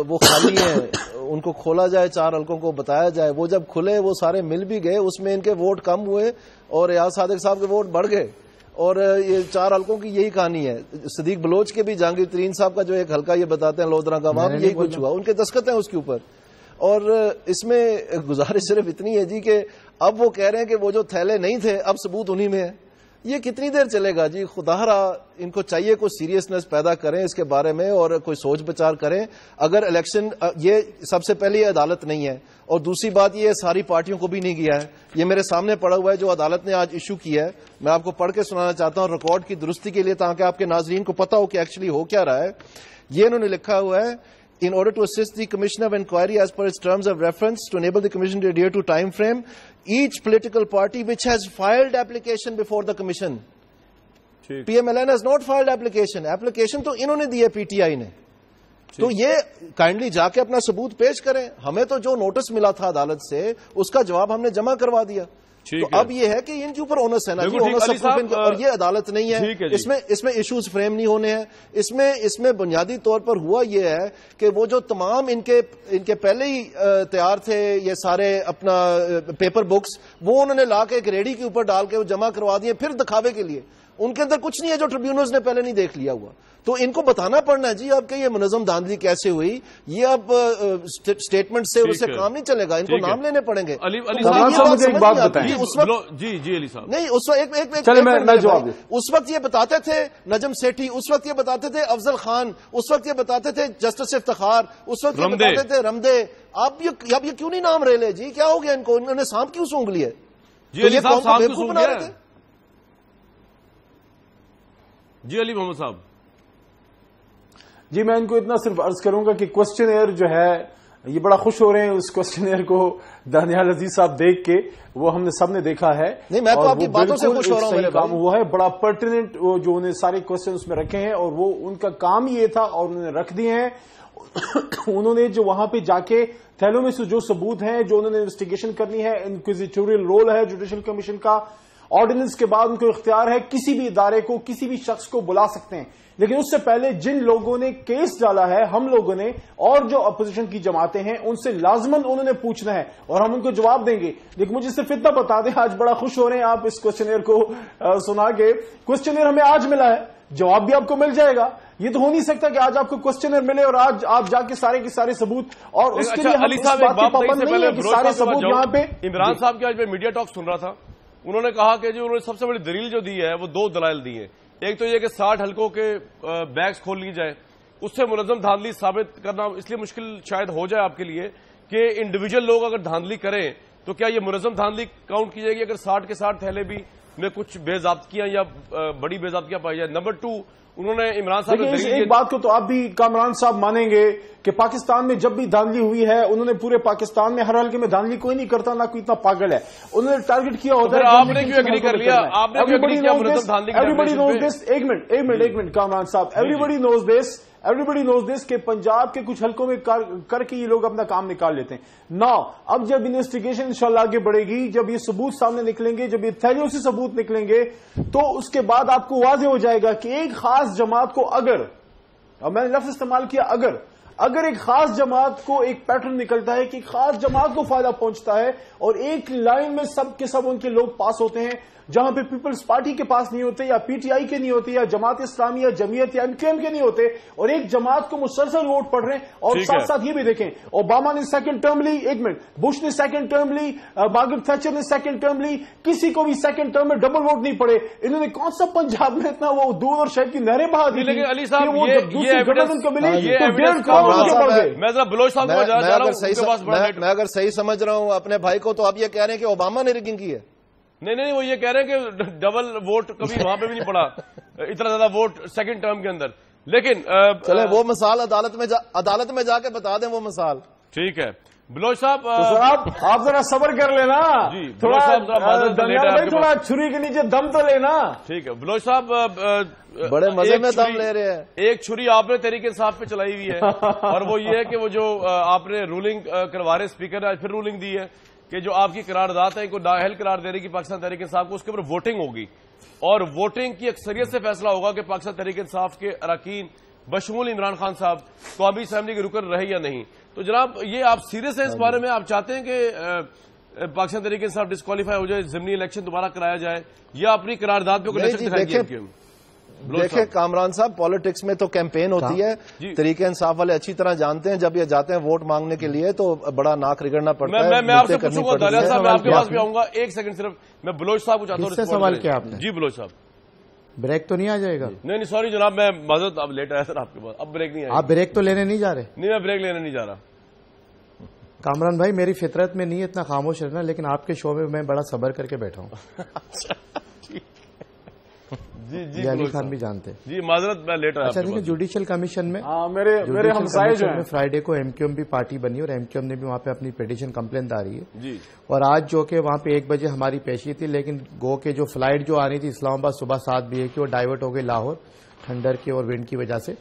وہ خالی ہیں, ان کو کھولا جائے, 4 حلقوں کو بتایا جائے. وہ جب کھلے وہ سارے مل بھی گئے, اس میں ان کے ووٹ کم ہوئے اور ریاض صادق صاحب کے ووٹ بڑھ گئے, اور یہ 4 حلقوں کی یہی کہانی ہے. صدیق بلوچ کے بھی جہانگیر ترین صاحب کا جو ایک حلقہ یہ بتاتے ہیں لودھرا کا, وہاں بھی یہی کچھ ہوا, ان کے دستخط ہیں اس کے اوپر. اور اس میں گزارش صرف اتنی ہے جی کہ اب وہ کہہ رہے ہیں کہ وہ جو تھیلے نہیں تھے اب ثبوت انہی میں ہے. یہ کتنی دیر چلے گا جی؟ خدا را ان کو چاہیے کوئی سیریسنس پیدا کریں اس کے بارے میں اور کوئی سوچ بچار کریں. اگر الیکشن، یہ سب سے پہلے یہ عدالت نہیں ہے، اور دوسری بات یہ ساری پارٹیوں کو بھی نہیں کیا ہے. یہ میرے سامنے پڑا ہوا ہے جو عدالت نے آج ایشو کیا ہے، میں آپ کو پڑھ کے سنانا چاہتا ہوں ریکارڈ کی درستی کے لیے، تاکہ آپ کے ناظرین کو پتا ہو کہ ایکچولی ہو کیا رہا ہے. یہ انہوں نے لکھا ہوا ہے: In order to assist the Commission of Inquiry as per its terms of reference, to enable the Commission to adhere to time frame, each political party which has filed application before the Commission. PMLN has not filed application. Application تو انہوں نے دی ہے پی T آئی نے. تو یہ kindly جا کے اپنا ثبوت پیش کریں. ہمیں تو جو نوٹس ملا تھا عدالت سے اس کا جواب ہم نے جمع کروا دیا. تو اب یہ ہے کہ ان کے اوپر اونس ہے نا جی، اور یہ عدالت نہیں ہے. اس میں ایشوز فریم نہیں ہونے ہیں. اس میں بنیادی طور پر ہوا یہ ہے کہ وہ جو تمام ان کے پہلے ہی تیار تھے یہ سارے اپنا پیپر بکس، وہ انہوں نے لا کے ایک ریڈی کے اوپر ڈال کے وہ جمع کروا دیے پھر دکھاوے کے لیے. ان کے اندر کچھ نہیں ہے جو ٹریبیونلز نے پہلے نہیں دیکھ لیا ہوا. تو ان کو بتانا پڑنا ہے جی اب کہ یہ منظم دھاندلی کیسے ہوئی. یہ اب سٹیٹمنٹ سے اس سے کام نہیں چلے گا، ان کو نام لینے پڑیں گے. اس وقت یہ بتاتے تھے نجم سیٹھی، اس وقت یہ بتاتے تھے افضل خان، اس وقت یہ بتاتے تھے جسٹس افتخار، اس وقت یہ بتاتے تھے رمدے. اب یہ کیوں نہیں نام رہے لے جی؟ کیا ہو گیا ان کو؟ انہوں نے سانپ کیوں سونگ لیے؟ یہ قوم کو بیوقوف بنا رہے تھے.
جی علی محمد صاحب.
جی میں ان کو اتنا صرف عرض کروں گا کہ کوسچن ایئر جو ہے یہ بڑا خوش ہو رہے ہیں اس کوسچن ایئر کو دانیال عزیز صاحب دیکھ کے. وہ ہم نے سب نے دیکھا ہے.
نہیں میں تو آپ کی باتوں سے خوش ہو رہا ہوں.
صحیح کام ہوا ہے، بڑا پرٹیننٹ جو انہیں سارے کوسچن اس میں رکھے ہیں، اور وہ ان کا کام یہ تھا اور انہوں نے رکھ دیے ہیں. انہوں نے جو وہاں پہ جا کے تھیلوں میں سے جو ثبوت ہیں جو انہوں نے انویسٹیگیشن کرنی ہے، انکویزیٹوریل رول ہے جوڈیشل کمیشن کا. آرڈیننس کے بعد ان کو اختیار ہے کسی بھی ادارے کو کسی بھی شخص کو بلا سکتے ہیں. لیکن اس سے پہلے جن لوگوں نے کیس ڈالا ہے ہم لوگوں نے اور جو اپوزیشن کی جماعتیں ہیں ان سے لازماً انہوں نے پوچھنا ہے اور ہم ان کو جواب دیں گے. لیکن مجھے صرف اتنا بتا دیں، آج بڑا خوش ہو رہے ہیں آپ اس کوسچنئر کو سنا کے. کوسچنئر ہمیں آج ملا ہے، جواب بھی آپ کو مل جائے گا. یہ تو ہو نہیں سکتا کہ آج آپ کو کوسچنئر ملے اور آج آپ جا کے سارے کے سارے ثبوت، اور اس کے لیے ہم اس بات کے پابند نہیں ہے کہ سارے ثبوت یہاں پہ.
عمران صاحب کی آج میں میڈیا ٹاک سن رہا تھا، انہوں نے کہا کہ جو انہوں نے سب سے بڑی دلیل جو دی ہے وہ دو دلائل دی ہیں. ایک تو یہ کہ 60 حلقوں کے بیگز کھول لی جائے، اس سے منظم دھاندلی ثابت کرنا اس لیے مشکل شاید ہو جائے آپ کے لیے کہ انڈیویجول لوگ اگر دھاندلی کریں تو کیا یہ منظم دھاندلی کاؤنٹ کی جائے گی اگر 60 کے 60 تھیلے بھی میں کچھ بے ضابطگیاں یا بڑی بے ضابطگیاں پائی جائے. نمبر 2 انہوں نے عمران صاحب
ایک بات کو تو آپ بھی کامران صاحب مانیں گے کہ پاکستان میں جب بھی دھاندلی ہوئی ہے انہوں نے پورے پاکستان میں ہر حلقے میں دھاندلی کوئی نہیں کرتا، نہ کوئی اتنا پاگل ہے. انہوں نے ٹارگٹ کیا ہوتا ہے.
آپ نے کیوں ایگری کر لیا؟ آپ نے ایگری کیا منظم دھاندلی؟
ایوری نوز دس. ایک منٹ کامران صاحب. ایوری نوز دس کہ پنجاب کے کچھ حلقوں میں کر کے یہ لوگ اپنا کام نکال لیتے ہیں. اب جب انویسٹیگیشن انشاءاللہ آگے بڑھے گی، جب یہ ثبوت سامنے نکلیں گے، جب یہ تھیلیوں سے ثبوت نکلیں گے، تو اس کے بعد آپ کو واضح ہو جائے گا کہ ایک خاص جماعت کو اور میں نے لفظ استعمال کیا اگر ایک خاص جماعت کو ایک پیٹرن نکلتا ہے کہ ایک خاص جماعت کو فائدہ پہنچتا ہے اور ایک لائن میں سب کے سب ان کے لوگ پاس ہوتے ہیں جہاں پہ پیپلز پارٹی کے پاس نہیں ہوتے یا پی ٹی آئی کے نہیں ہوتے یا جماعت اسلامی یا جمعیت یا ایم کیو ایم کے نہیں ہوتے، اور ایک جماعت کو مسلسل ووٹ پڑ رہے ہیں. اور ساتھ ساتھ یہ بھی دیکھیں اوباما نے سیکنڈ ٹرم لی، ایک منٹ بش نے سیکنڈ ٹرم لی، مارگریٹ تھیچر نے سیکنڈ ٹرم لی، کسی کو بھی سیکنڈ ٹرم میں ڈبل ووٹ نہیں پڑے. انہوں نے کون سا پنجاب میں اتنا وہ دودھ اور شہد کی نہریں بہا دی.
لیکن علی صاحب
میں اگر صحیح سمجھ رہا ہوں اپنے بھائی کو تو آپ یہ کہہ رہے ہیں کہ اوباما نے ریگنگ کی ہے.
نہیں وہ یہ کہہ رہے ہیں کہ ڈبل ووٹ کبھی وہاں پہ بھی نہیں پڑا اتنا زیادہ ووٹ سیکنڈ ٹرم کے اندر. لیکن
چلے وہ مثال عدالت میں جا کے بتا دیں وہ مثال.
ٹھیک ہے بلوچ صاحب
آپ ذرا صبر کر لینا، تھوڑا چھری کے نیچے دم تو لینا. ٹھیک
ہے بلوچ صاحب
بڑے مزے میں دم لے رہے ہیں.
ایک چھری آپ نے تحریک انصاف پہ چلائی ہوئی ہے اور وہ یہ ہے کہ وہ جو آپ نے رولنگ کروا رہے اسپیکر نے آج پھر رولنگ دی ہے کہ جو آپ کی قرارداد ہے کو نااہل قرار دے رہی کہ پاکستان تحریک انصاف کو، اس کے اوپر ووٹنگ ہوگی اور ووٹنگ کی اکثریت سے فیصلہ ہوگا کہ پاکستان تحریک انصاف کے اراکین بشمول عمران خان صاحب قومی اسمبلی کے رکن رہے یا نہیں. تو جناب یہ آپ سیریس ہیں اس بارے میں؟ آپ چاہتے ہیں کہ پاکستان تحریک انصاف ڈسکوالیفائی ہو جائے، ضمنی الیکشن دوبارہ کرایا جائے، یا اپنی قرارداد پہ کوئی
دیکھیں کامران صاحب، پالیٹکس میں تو کیمپین ہوتی ہے، تحریک انصاف والے اچھی طرح جانتے ہیں، جب یہ جاتے ہیں ووٹ مانگنے کے لیے تو بڑا ناک رگڑنا پڑتا ہے.
میں آپ سے پوچھوں گا دانیال صاحب، میں آپ کے پاس بھی آؤں گا. ایک سیکنڈ صرف میں بلوچ صاحب کو چاہتا ہوں.
سوال کیا آپ نے؟
جی بلوچ صاحب.
بریک تو نہیں آ جائے گا؟
نہیں سوری جناب، میں معذرت، اب لیٹ آیا سر آپ کے پاس. اب بریک نہیں آئے.
آپ بریک تو لینے نہیں جا رہے؟
نہیں میں بریک لینے نہیں جا رہا.
کامران بھائی میری فطرت میں نہیں ہے اتنا خاموش رہنا، لیکن آپ کے شو میں بڑا صبر کر کے بیٹھا ہوں.
جی
علی خان بھی جانتے ہیں.
جی معذرت میں لیٹ آیا.
اچھا دیکھیں جوڈیشل کمیشن میں
میرے ہمسائے جو ہیں
فرائیڈے کو ایم کیو ایم بھی پارٹی بنی اور ایم کیو ایم نے بھی وہاں پہ اپنی پیٹیشن کمپلین داری ہے.
جی. اور
آج جو کہ وہاں پہ 1 بجے ہماری پیشی تھی، لیکن گو کے جو فلائٹ جو آنی تھی اسلام آباد صبح 7 بجے کی، وہ ڈائیورٹ ہو گئی لاہور ٹھنڈر کی اور ونڈ کی وجہ سے.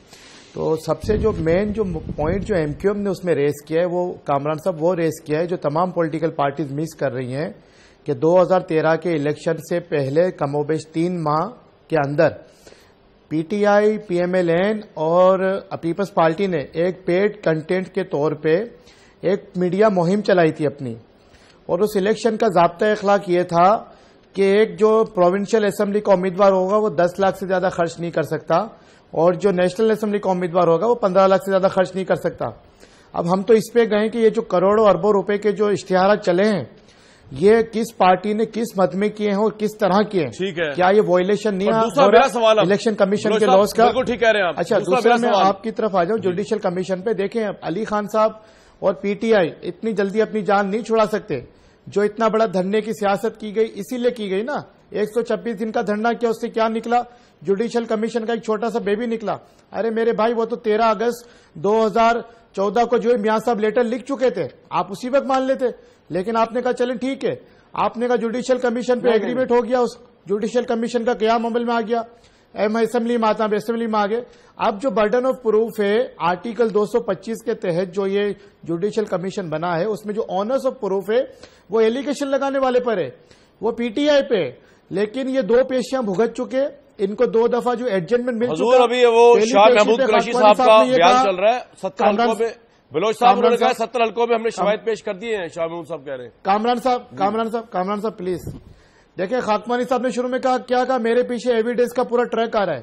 تو سب سے جو مین جو پوائنٹ جو ایم کیو ایم نے اس میں ریز کیا ہے وہ کامران صاحب وہ ریز کیا ہے جو تمام پولیٹیکل پارٹیز مس کر رہی ہیں کہ 2013 کے الیکشن سے پہلے کم و بیش 3 ماہ کے اندر P T I, P M L N اور پیپلز پارٹی نے ایک پیڈ کنٹینٹ کے طور پہ ایک میڈیا مہم چلائی تھی اپنی، اور اس الیکشن کا ضابطہ اخلاق یہ تھا کہ ایک جو پروونشل اسمبلی کا امیدوار ہوگا وہ 10 لاکھ سے زیادہ خرچ نہیں کر سکتا، اور جو نیشنل اسمبلی کا امیدوار ہوگا وہ 15 لاکھ سے زیادہ خرچ نہیں کر سکتا. اب ہم تو اس پہ گئے کہ یہ جو کروڑوں اربوں روپے کے جو اشتہارات چلے ہیں یہ کس پارٹی نے کس مد میں کیے ہیں اور کس طرح کیے ہیں.
ٹھیک ہے.
کیا یہ وائلیشن نہیں ہے الیکشن کمیشن کے لاز کا؟
بالکل ٹھیک کہہ رہے ہیں آپ.
اچھا دوسرا میں آپ کی طرف آ جاؤں جوڈیشل کمیشن پہ. دیکھیں علی خان صاحب اور پی ٹی آئی اتنی جلدی اپنی جان نہیں چھڑا سکتے. جو اتنا بڑا دھرنے کی سیاست کی گئی اسی لیے کی گئی نا. 126 دن کا دھرنا کیا، اس سے کیا نکلا؟ جوڈیشل کمیشن کا ایک چھوٹا سا بیبی نکلا. ارے میرے بھائی وہ تو 13 اگست 2014 کو جو ہے میاں صاحب لیٹر لکھ چکے تھے، آپ اسی وقت مان لیتے. لیکن آپ نے کہا چلیں ٹھیک ہے، آپ نے کہا جوڈیشل کمیشن پہ ایگریمنٹ ہو گیا، اس جوڈیشل کمیشن کا قیام عمل میں آ گیا، اسمبلی میں آتا اسمبلی میں آگے. اب جو برڈن آف پروف ہے آرٹیکل 225 کے تحت جو یہ جوڈیشل کمیشن بنا ہے اس میں جو آنرز آف پروف ہے وہ ایلیگیشن لگانے والے پر ہے، وہ پی ٹی آئی پہ. لیکن یہ 2 پیشیاں بھگت چکے، ان کو 2 دفعہ جو ایڈجمنٹ مل چکا.
حضور ابھی وہ شاہ محمود قریشی صاحب کا بیان چل رہا ہے 70 حلقوں پہ. بلوچ صاحب انہوں نے کہا 70 حلقوں پہ ہم نے شواہد پیش کر دیے ہیں. شاہ محمود صاحب کہہ رہے ہیں. کامران صاحب پلیز دیکھیں، خاکمانی صاحب نے شروع میں کیا کہا میرے پیچھے ایویڈنس کا پورا ٹریک آ رہا ہے.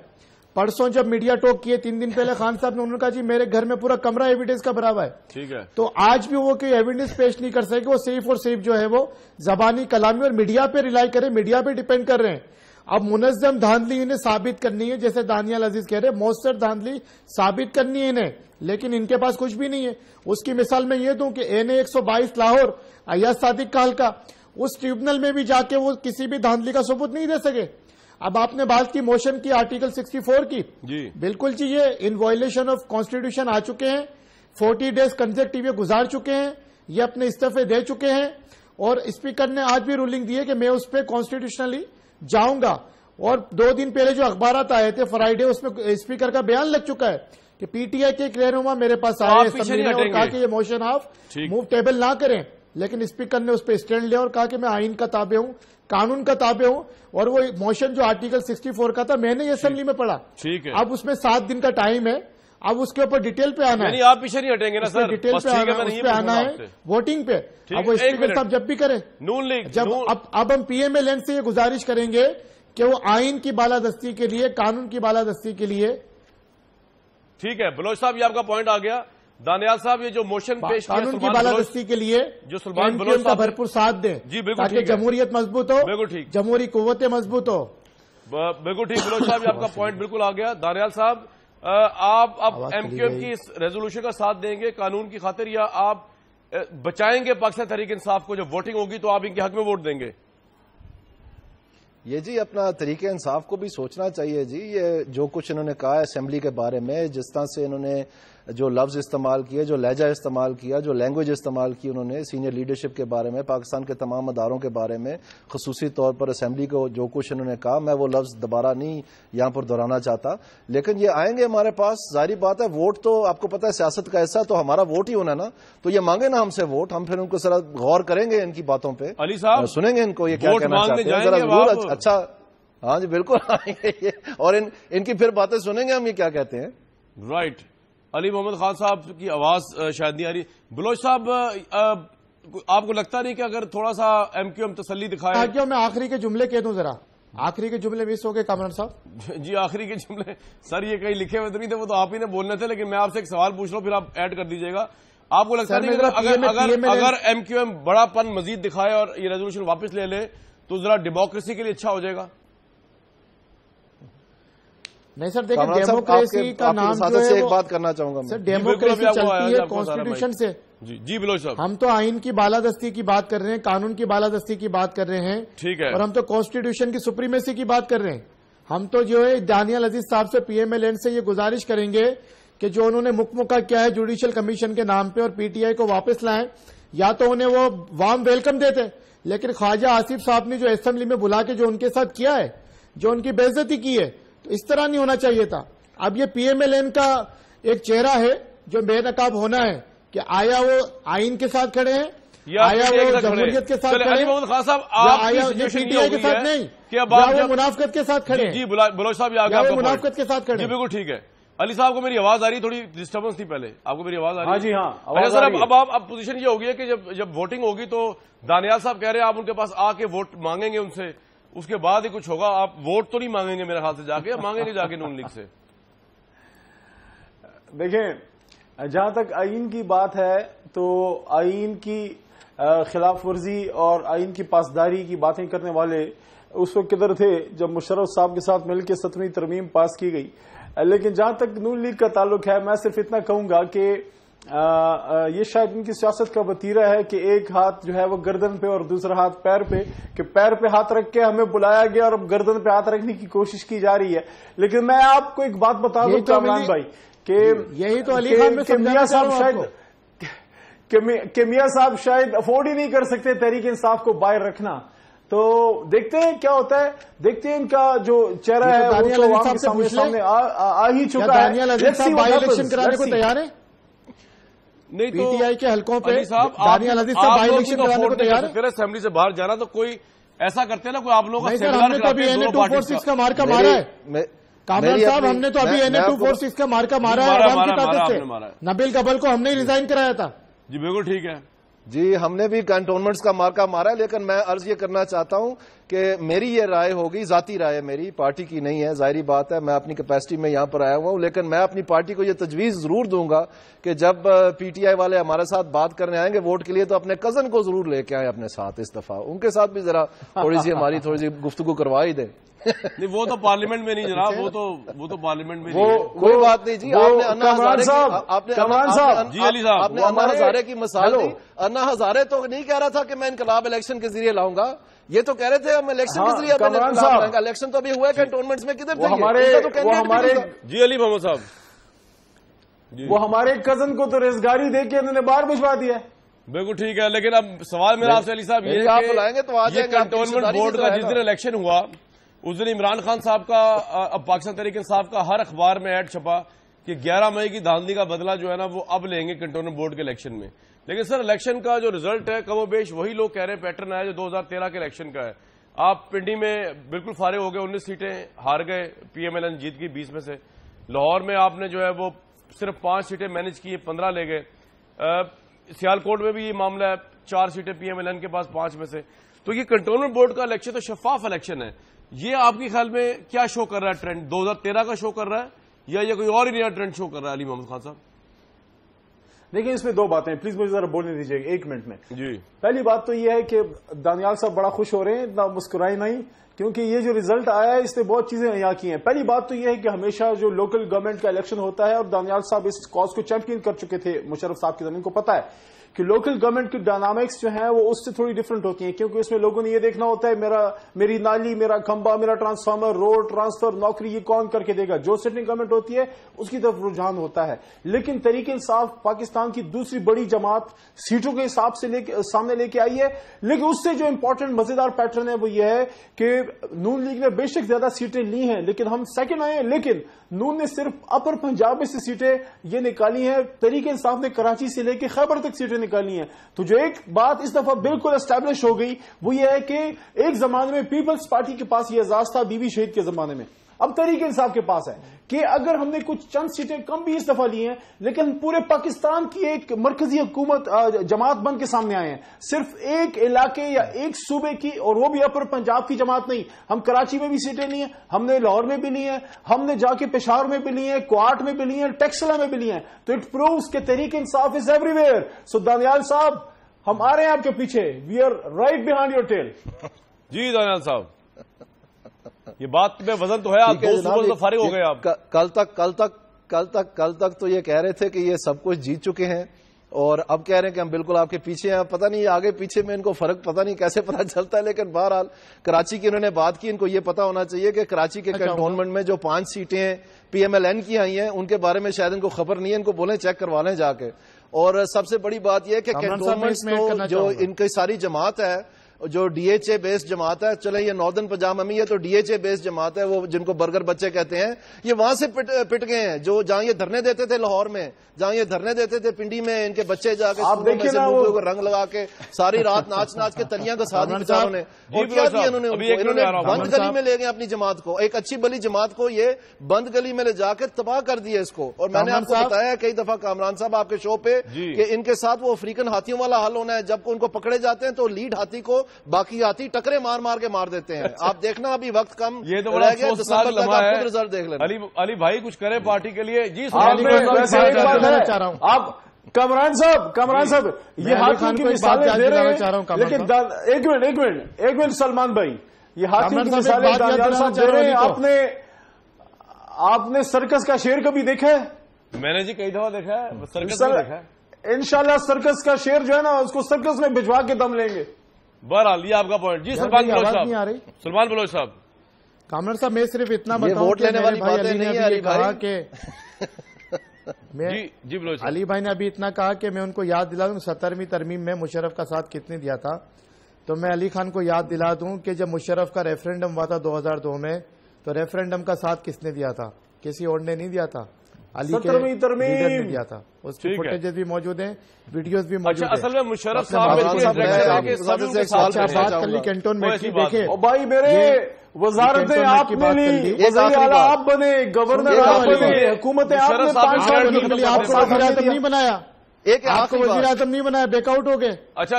پرسوں جب میڈیا ٹاک کیے 3 دن پہلے خان صاحب نے انہوں نے کہا جی میرے گھر میں پورا کمرہ ایویڈنس کا بھرا ہوا ہے. ٹھیک ہے.
تو آج بھی وہ کوئی ایویڈنس پیش نہیں کر سکے، وہ صرف اور صرف جو ہے وہ زبانی کلامی اور میڈیا پہ ریلائی کرے، میڈیا پہ ڈیپینڈ کر رہے ہیں. اب منظم دھاندلی انہیں ثابت کرنی ہے، جیسے دانیال عزیز کہہ رہے مؤثر دھاندلی ثابت کرنی ہے انہیں، لیکن ان کے پاس کچھ بھی نہیں ہے. اس کی مثال میں یہ دوں کہ این 122 لاہور ایاز صادق کا حلقہ، اس ٹریبونل میں بھی جا کے وہ کسی بھی دھاندلی کا ثبوت نہیں دے سکے. اب آپ نے بات کی موشن کی آرٹیکل 64 کی.
جی
بالکل جی، یہ ان وائلیشن آف کانسٹیٹیوشن آ چکے ہیں، 40 ڈیز کنزیکٹیو گزار چکے ہیں، یہ اپنے استعفے دے چکے ہیں، اور اسپیکر نے آج بھی رولنگ دی ہے کہ میں اس پہ کانسٹیٹیوشنلی جاؤں گا. اور 2 دن پہلے جو اخبارات آئے تھے فرائیڈے، اس میں اسپیکر کا بیان لگ چکا ہے کہ پی ٹی آئی کے ایک رہنما میرے پاس آئے اسمبلی میں اور کہا کہ یہ موشن آپ موو ٹیبل نہ کریں، لیکن اسپیکر نے اس پہ اسٹینڈ لیا اور کہا کہ میں آئین کا تابع ہوں، قانون کا تابع ہوں، اور وہ موشن جو آرٹیکل 64 کا تھا میں نے یہ اسمبلی میں پڑھا. اب اس میں 7 دن کا ٹائم ہے، اب اس کے اوپر ڈیٹیل پہ آنا ہے.
آپ پیچھے نہیں ہٹیں گے نا سر؟
ڈیٹیل پہ آنا ہے ووٹنگ پہ. اب وہ اسپیکر صاحب جب بھی کریں، جب اب ہم پی ایم ایل این سے یہ گزارش کریں گے کہ وہ آئین کی بالادستی کے لیے، قانون کی بالادستی کے لیے.
ٹھیک ہے بلوچ صاحب، یہ آپ کا پوائنٹ آ گیا. دانیال صاحب یہ جو موشن پیش کیا
قانون کی بالادستی کے لیے
جو سلمان بلوچ
کا بھرپور ساتھ دیں تاکہ جمہوریت مضبوط ہو، جمہوری قوتیں مضبوط ہو.
بالکل ٹھیک بلوچ صاحب، یہ آپ کا پوائنٹ بالکل آ گیا. دانیال صاحب آپ اب ایم کیو ایم کی اس ریزولوشن کا ساتھ دیں گے قانون کی خاطر، یا آپ بچائیں گے پاکستان تحریک انصاف کو؟ جب ووٹنگ ہوگی تو آپ ان کے حق میں ووٹ دیں گے؟
یہ جی اپنا طریقہ انصاف کو بھی سوچنا چاہیے جی. یہ جو کچھ انہوں نے کہا ہے اسمبلی کے بارے میں، جس طرح سے انہوں نے جو لفظ استعمال کیے، جو لہجہ استعمال کیا، جو لینگویج استعمال کی انہوں نے سینئر لیڈرشپ کے بارے میں، پاکستان کے تمام اداروں کے بارے میں، خصوصی طور پر اسمبلی کو جو کچھ انہوں نے کہا، میں وہ لفظ دوبارہ نہیں یہاں پر دہرانا چاہتا. لیکن یہ آئیں گے ہمارے پاس، ظاہری بات ہے ووٹ تو آپ کو پتہ ہے سیاست کا حصہ تو ہمارا ووٹ ہی ہونا نا. تو یہ مانگے نا ہم سے ووٹ، ہم پھر ان کو ذرا غور کریں گے ان کی باتوں پہ،
علی صاحب
سنیں گے ان کو یہ کیا کہنا چاہتے ہیں ذرا ضرور. اچھا ہاں جی بالکل آئیں گے اور ان کی پھر باتیں سنیں گے ہم یہ کیا کہتے ہیں.
رائٹ. علی محمد خان صاحب کی آواز شاید نہیں آ رہی. بلوچ صاحب آپ کو لگتا نہیں کہ اگر تھوڑا سا ایم کیو ایم تسلی دکھائے؟
میں آخری کے جملے کہہ دوں ذرا. آخری کے جملے مس ہو گئے کامران صاحب.
جی آخری کے جملے سر یہ کہیں لکھے ہوئے تو نہیں تھے, وہ تو آپ ہی نے بولنے تھے, لیکن میں آپ سے ایک سوال پوچھ رہا ہوں پھر آپ ایڈ کر دیجیے گا. آپ کو لگتا نہیں کہ اگر ایم کیو ایم بڑا پن مزید دکھائے اور یہ ریزولوشن واپس لے لے تو ذرا ڈیموکریسی کے لیے اچھا ہو جائے گا؟
نہیں سر دیکھیں, ڈیموکریسی کا نام جو ہے
ایک بات کرنا چاہوں گا
سر, ڈیموکریسی چلتی ہے کانسٹیٹیوشن سے.
جی بلوچ صاحب,
ہم تو آئین کی بالادستی کی بات کر رہے ہیں, قانون کی بالادستی کی بات کر رہے ہیں,
ٹھیک ہے,
اور ہم تو کانسٹیٹیوشن کی سپریمیسی کی بات کر رہے ہیں. ہم تو جو ہے دانیال عزیز صاحب سے پی ایم ایل این سے یہ گزارش کریں گے کہ جو انہوں نے مکمکہ کیا ہے جوڈیشل کمیشن کے نام پہ اور پی ٹی آئی کو واپس لائیں, یا تو انہیں وہ وارم ویلکم دیتے, لیکن خواجہ آصف صاحب نے جو اسمبلی میں بلا کے جو ان کے ساتھ کیا ہے, جو ان کی بے عزتی کی ہے, تو اس طرح نہیں ہونا چاہیے تھا. اب یہ پی ایم ایل این کا ایک چہرہ ہے جو بے نقاب ہونا ہے کہ آیا وہ آئین کے ساتھ کھڑے ہیں, آیا وہ جمہوریت کے ساتھ کھڑے ہیں, آیا پی ٹی آئی کے ساتھ نہیں, یا وہ منافقت کے ساتھ کھڑے ہیں.
جی بلوچ صاحب
منافقت کے ساتھ کھڑے ہیں.
جی بالکل ٹھیک ہے. علی صاحب کو میری آواز آ رہی, تھوڑی ڈسٹربنس تھی پہلے, آپ کو میری آواز آ رہی ہے؟
ہاں جی ہاں.
اچھا سر, اب پوزیشن یہ ہوگی ہے کہ جب ووٹنگ ہوگی تو دانیال صاحب کہہ رہے ہیں آپ ان کے پاس آ کے ووٹ مانگیں گے ان سے, اس کے بعد ہی کچھ ہوگا. آپ ووٹ تو نہیں مانگیں گے میرے خیال سے جا کے, مانگیں گے جا کے نون لیگ سے؟
دیکھیں, جہاں تک آئین کی بات ہے تو آئین کی خلاف ورزی اور آئین کی پاسداری کی باتیں کرنے والے اس وقت کدھر تھے جب مشرف صاحب کے ساتھ مل کے 7ویں ترمیم پاس کی گئی. لیکن جہاں تک نون لیگ کا تعلق ہے, میں صرف اتنا کہوں گا کہ یہ شاید ان کی سیاست کا وتیرہ ہے کہ ایک ہاتھ جو ہے وہ گردن پہ اور دوسرا ہاتھ پیر پہ, کہ پیر پہ ہاتھ رکھ کے ہمیں بلایا گیا اور اب گردن پہ ہاتھ رکھنے کی کوشش کی جا رہی ہے. لیکن میں آپ کو ایک بات بتا دوں کامران بھائی کہ
یہی تو علی خان میں
میاں صاحب شاید افورڈ ہی نہیں کر سکتے تحریک انصاف کو باہر رکھنا. تو دیکھتے ہیں کیا ہوتا ہے, دیکھتے ہیں ان کا جو چہرہ ہے وہ عوام کے سامنے آ ہی چکا ہے.
دانیال عزیز صاحب بائی الیکشن کرانے کو تیار ہے؟
نہیں
پی ٹی آئی کے حلقوں پہ دانیال عزیز صاحب بائی الیکشن کرانے کو تیار ہے؟
اسمبلی سے باہر جانا تو کوئی ایسا کرتے ہیں نا, کوئی آپ لوگوں کا
ہم نے تو ابھی NA-246 کا مارکا مارا ہے کامران صاحب, ہم نے تو ابھی NA-246 کا مارکا مارا ہے عوام کی طاقت سے. نبیل کبل کو ہم نے ریزائن کرایا تھا.
جی بالکل ٹھیک ہے.
جی ہم نے بھی کنٹونمنٹس کا مارکا مارا ہے, لیکن میں عرض یہ کرنا چاہتا ہوں کہ میری یہ رائے ہوگی, ذاتی رائے میری, پارٹی کی نہیں ہے. ظاہری بات ہے میں اپنی کیپیسٹی میں یہاں پر آیا ہوا ہوں, لیکن میں اپنی پارٹی کو یہ تجویز ضرور دوں گا کہ جب پی ٹی آئی والے ہمارے ساتھ بات کرنے آئیں گے ووٹ کے لیے تو اپنے کزن کو ضرور لے کے آئیں اپنے ساتھ. اس دفعہ ان کے ساتھ بھی ذرا تھوڑی سی ہماری تھوڑی سی گفتگو کروا ہی دیں.
نہیں وہ تو پارلیمنٹ میں نہیں جناب, وہ تو پارلیمنٹ میں
کوئی بات نہیں. جی آپ نے انا ہزارے کی مثال دی. انا ہزارے تو نہیں کہہ رہا تھا کہ میں انقلاب الیکشن کے ذریعے لاؤں گا, یہ تو کہہ رہے تھے ہم الیکشن کے ذریعے الیکشن تو ابھی ہوا ہے کنٹونمنٹس میں, کدھر
جی علی محمد صاحب,
وہ ہمارے کزن کو تو ریزگاری دے کے انہوں نے باہر بھجوا دیا.
بالکل ٹھیک ہے, لیکن اب سوال میرا آپ سے علی صاحب یہ کنٹونمنٹ بورڈ کا جس دن الیکشن ہوا اس دن عمران خان صاحب کا, اب پاکستان تحریک انصاف کا ہر اخبار میں ایڈ چھپا کہ 11 مئی کی دھاندلی کا بدلہ جو ہے نا وہ اب لیں گے کنٹونمنٹ بورڈ کے الیکشن میں. لیکن سر الیکشن کا جو رزلٹ ہے کم و بیش وہی لوگ کہہ رہے ہیں پیٹرن ہے جو 2013 کے الیکشن کا ہے. آپ پنڈی میں بالکل فارغ ہو گئے, 19 سیٹیں ہار گئے, پی ایم ایل این جیت گئی 20 میں سے. لاہور میں آپ نے جو ہے وہ صرف 5 سیٹیں مینج کی, 15 لے گئے. سیالکوٹ میں بھی یہ معاملہ ہے, 4 سیٹیں پی ایم ایل این کے پاس 5 میں سے. تو یہ کنٹونمنٹ بورڈ کا الیکشن تو شفاف الیکشن ہے. یہ آپ کے خیال میں کیا شو کر رہا ہے ٹرینڈ, 2013 کا شو کر رہا ہے یا یہ کوئی اور ہی نیا ٹرینڈ شو کر رہا ہے علی محمد خان صاحب؟
دیکھیں اس میں 2 باتیں, پلیز مجھے ذرا بولنے دیجیے 1 منٹ میں.
جی
پہلی بات تو یہ ہے کہ دانیال صاحب بڑا خوش ہو رہے ہیں, اتنا مسکرائے نہیں, کیونکہ یہ جو ریزلٹ آیا ہے اس نے بہت چیزیں یہاں کی ہیں. پہلی بات تو یہ ہے کہ ہمیشہ جو لوکل گورنمنٹ کا الیکشن ہوتا ہے, اور دانیال صاحب اس کاز کو چیمپئن کر چکے تھے مشرف صاحب کی زمین کو پتا ہے کہ لوکل گورنمنٹ کی ڈائنامکس جو ہیں وہ اس سے تھوڑی ڈفرنٹ ہوتی ہیں, کیونکہ اس میں لوگوں نے یہ دیکھنا ہوتا ہے میری نالی, میرا کھمبا, میرا ٹرانسفارمر, روڈ, ٹرانسفر, نوکری, یہ کون کر کے دے گا. جو سٹنگ گورنمنٹ ہوتی ہے اس کی طرف رجحان ہوتا ہے. لیکن تحریک انصاف پاکستان کی دوسری بڑی جماعت سیٹوں کے حساب سے سامنے لے کے آئی ہے, لیکن اس سے جو امپورٹنٹ مزیدار پیٹرن ہے وہ یہ ہے کہ نون لیگ نے بے شک زیادہ سیٹیں لی ہیں لیکن ہم سیکنڈ آئے ہیں, لیکن نون نے صرف اپر پنجاب میں سے سیٹیں یہ نکالی ہیں, تحریک انصاف نے کراچی سے لے کے خیبر تک سیٹیں نکالی ہیں. تو جو ایک بات اس دفعہ بالکل اسٹیبلش ہو گئی وہ یہ ہے کہ ایک زمانے میں پیپلز پارٹی کے پاس یہ اعزاز تھا بی بی شہید کے زمانے میں, اب تحریک انصاف کے پاس ہے کہ اگر ہم نے کچھ چند سیٹیں کم بھی اس دفعہ لی ہیں لیکن پورے پاکستان کی ایک مرکزی حکومت جماعت بن کے سامنے آئے ہیں. صرف ایک علاقے یا ایک صوبے کی, اور وہ بھی اپر پنجاب کی جماعت نہیں. ہم کراچی میں بھی سیٹیں لی ہیں, ہم نے لاہور میں بھی لی ہیں, ہم نے جا کے پشاور میں بھی لی ہیں, کوارٹ میں بھی لی ہیں, ٹیکسلا میں بھی لی ہیں. تو اٹ پرووز کہ Tehreek Insaf is everywhere so. سو دانیال صاحب ہم آ رہے ہیں آپ کے پیچھے, we are right behind your tail.
جی دانیال صاحب, یہ بات میں وزن تو ہے, آپ دو صوبوں سے فارغ ہو گئے. آپ
کل تک تو یہ کہہ رہے تھے کہ یہ سب کچھ جیت چکے ہیں, اور اب کہہ رہے ہیں کہ ہم بالکل آپ کے پیچھے ہیں. پتہ نہیں آگے پیچھے میں ان کو فرق پتہ نہیں کیسے پتہ چلتا ہے, لیکن بہرحال کراچی کی انہوں نے بات کی, ان کو یہ پتہ ہونا چاہیے کہ کراچی کے کنٹونمنٹ میں جو 5 سیٹیں پی ایم ایل این کی آئی ہیں ان کے بارے میں شاید ان کو خبر نہیں ہے, ان کو بولیں چیک کروا لیں جا کے. اور سب سے بڑی بات یہ ہے کہ کنٹونمنٹ جو ان کی ساری جماعت ہے, جو ڈی ایچ اے بیسڈ جماعت ہے, چلیں یہ ناردرن پنجاب میں یہ تو ڈی ایچ اے بیسڈ جماعت ہے, وہ جن کو برگر بچے کہتے ہیں, یہ وہاں سے پٹ گئے ہیں. جو جہاں یہ دھرنے دیتے تھے لاہور میں, جہاں یہ دھرنے دیتے تھے پنڈی میں, ان کے بچے جا کے منہ کو رنگ لگا کے ساری رات ناچ کے تلیاں کا ساتھ بیچاروں نے. اور کیا دیا انہوں نے بند گلی میں لے گئے اپنی جماعت کو, ایک اچھی بلی جماعت کو یہ بند گلی میں لے جا کے تباہ کر دیا اس کو. اور میں نے آپ کو بتایا کئی دفعہ کامران صاحب آپ کے شو پہ کہ ان کے ساتھ وہ افریقن ہاتھیوں والا حل ہونا ہے. جب ان کو پکڑے جاتے ہیں تو لیڈ ہاتھی کو باقی ہاتھی ٹکرے مار کے مار دیتے ہیں. آپ دیکھنا ابھی وقت کم رہ گیا, دسمبر تک آپ خود رزلٹ دیکھ لینا.
علی بھائی کچھ کرے پارٹی کے لیے. جی
آپ کامران صاحب یہ ہاتھیوں کی مثالیں دے رہے ہیں, لیکن ایک منٹ سلمان بھائی, یہ ہاتھیوں کی مثالیں دانیال صاحب دے رہے ہیں. آپ نے سرکس کا شیر کبھی دیکھا ہے؟
میں نے جی کئی دفعہ دیکھا ہے, سرکس میں دیکھا ہے.
انشاءاللہ سرکس کا شیر جو ہے نا اس کو سرکس میں بھجوا کے دم لیں گے.
بہرحال یہ آپ کا پوائنٹ. جی سلمان بلوچ صاحب.
کامران صاحب میں صرف اتنا بتاؤں کہ میرے بھائی علی نے ابھی کہا کہ علی بھائی نے ابھی اتنا کہا کہ میں ان کو یاد دلا دوں 17ویں ترمیم میں مشرف کا ساتھ کتنے دیا تھا. تو میں علی خان کو یاد دلا دوں کہ جب مشرف کا ریفرنڈم ہوا تھا 2002 میں, تو ریفرنڈم کا ساتھ کس نے دیا تھا؟ کسی اور نے نہیں دیا تھا, علی کے لیڈر نے دیا تھا. اس کی فوٹیجز بھی موجود ہیں, ویڈیوز بھی موجود ہیں.
اصل میں مشرف صاحب
بات کر لی کنٹونمنٹ کی. دیکھیں
بھائی میرے وزارتیں آپ نے لی, وزیر اعلیٰ آپ بنے, گورنر آپ بنے, حکومتیں آپ نے 5 سال کی,
آپ کو وزیر اعظم نہیں بنایا, آپ کو وزیر اعظم نہیں بنایا, بیک آؤٹ ہو گئے.
اچھا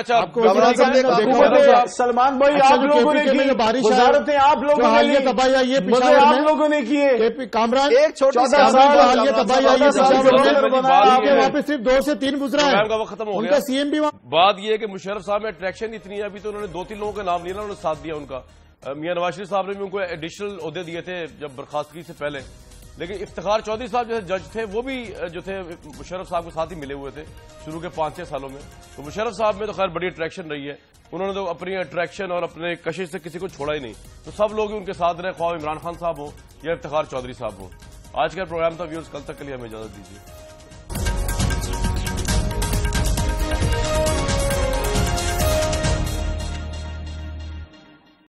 سلمان بھائی آپ لوگوں نے کی, وزارتیں آپ لوگوں نے لی,
تباہی آئی ہے
مزے آپ لوگوں نے کیے.
کامران
ایک چھوٹی سی
حالیہ تباہی آئی ہے پشاور میں, وہاں پہ صرف 2 سے 3 گزرا ہے,
ختم ہو
ان
گیا.
کا سی ایم بھی وہاں.
بات یہ ہے کہ مشرف صاحب میں اٹریکشن اتنی ہے, ابھی تو انہوں نے 2-3 لوگوں کے نام لیے نا, انہوں نے ساتھ دیا ان کا. میاں نواز شریف صاحب نے بھی ان کو ایڈیشنل عہدے دیے تھے جب برخاستگی سے پہلے, لیکن افتخار چودھری صاحب جیسے جج تھے وہ بھی جو تھے مشرف صاحب کے ساتھ ہی ملے ہوئے تھے شروع کے 5-6 سالوں میں. تو مشرف صاحب میں تو خیر بڑی اٹریکشن رہی ہے, انہوں نے تو اپنی اٹریکشن اور اپنے کشش سے کسی کو چھوڑا ہی نہیں. تو سب لوگ ان کے ساتھ رہے, خواہ عمران خان صاحب ہو یا افتخار چودھری صاحب ہو. آج کا پروگرام تھا ویورز, کل تک کے لیے ہمیں اجازت دیجیے.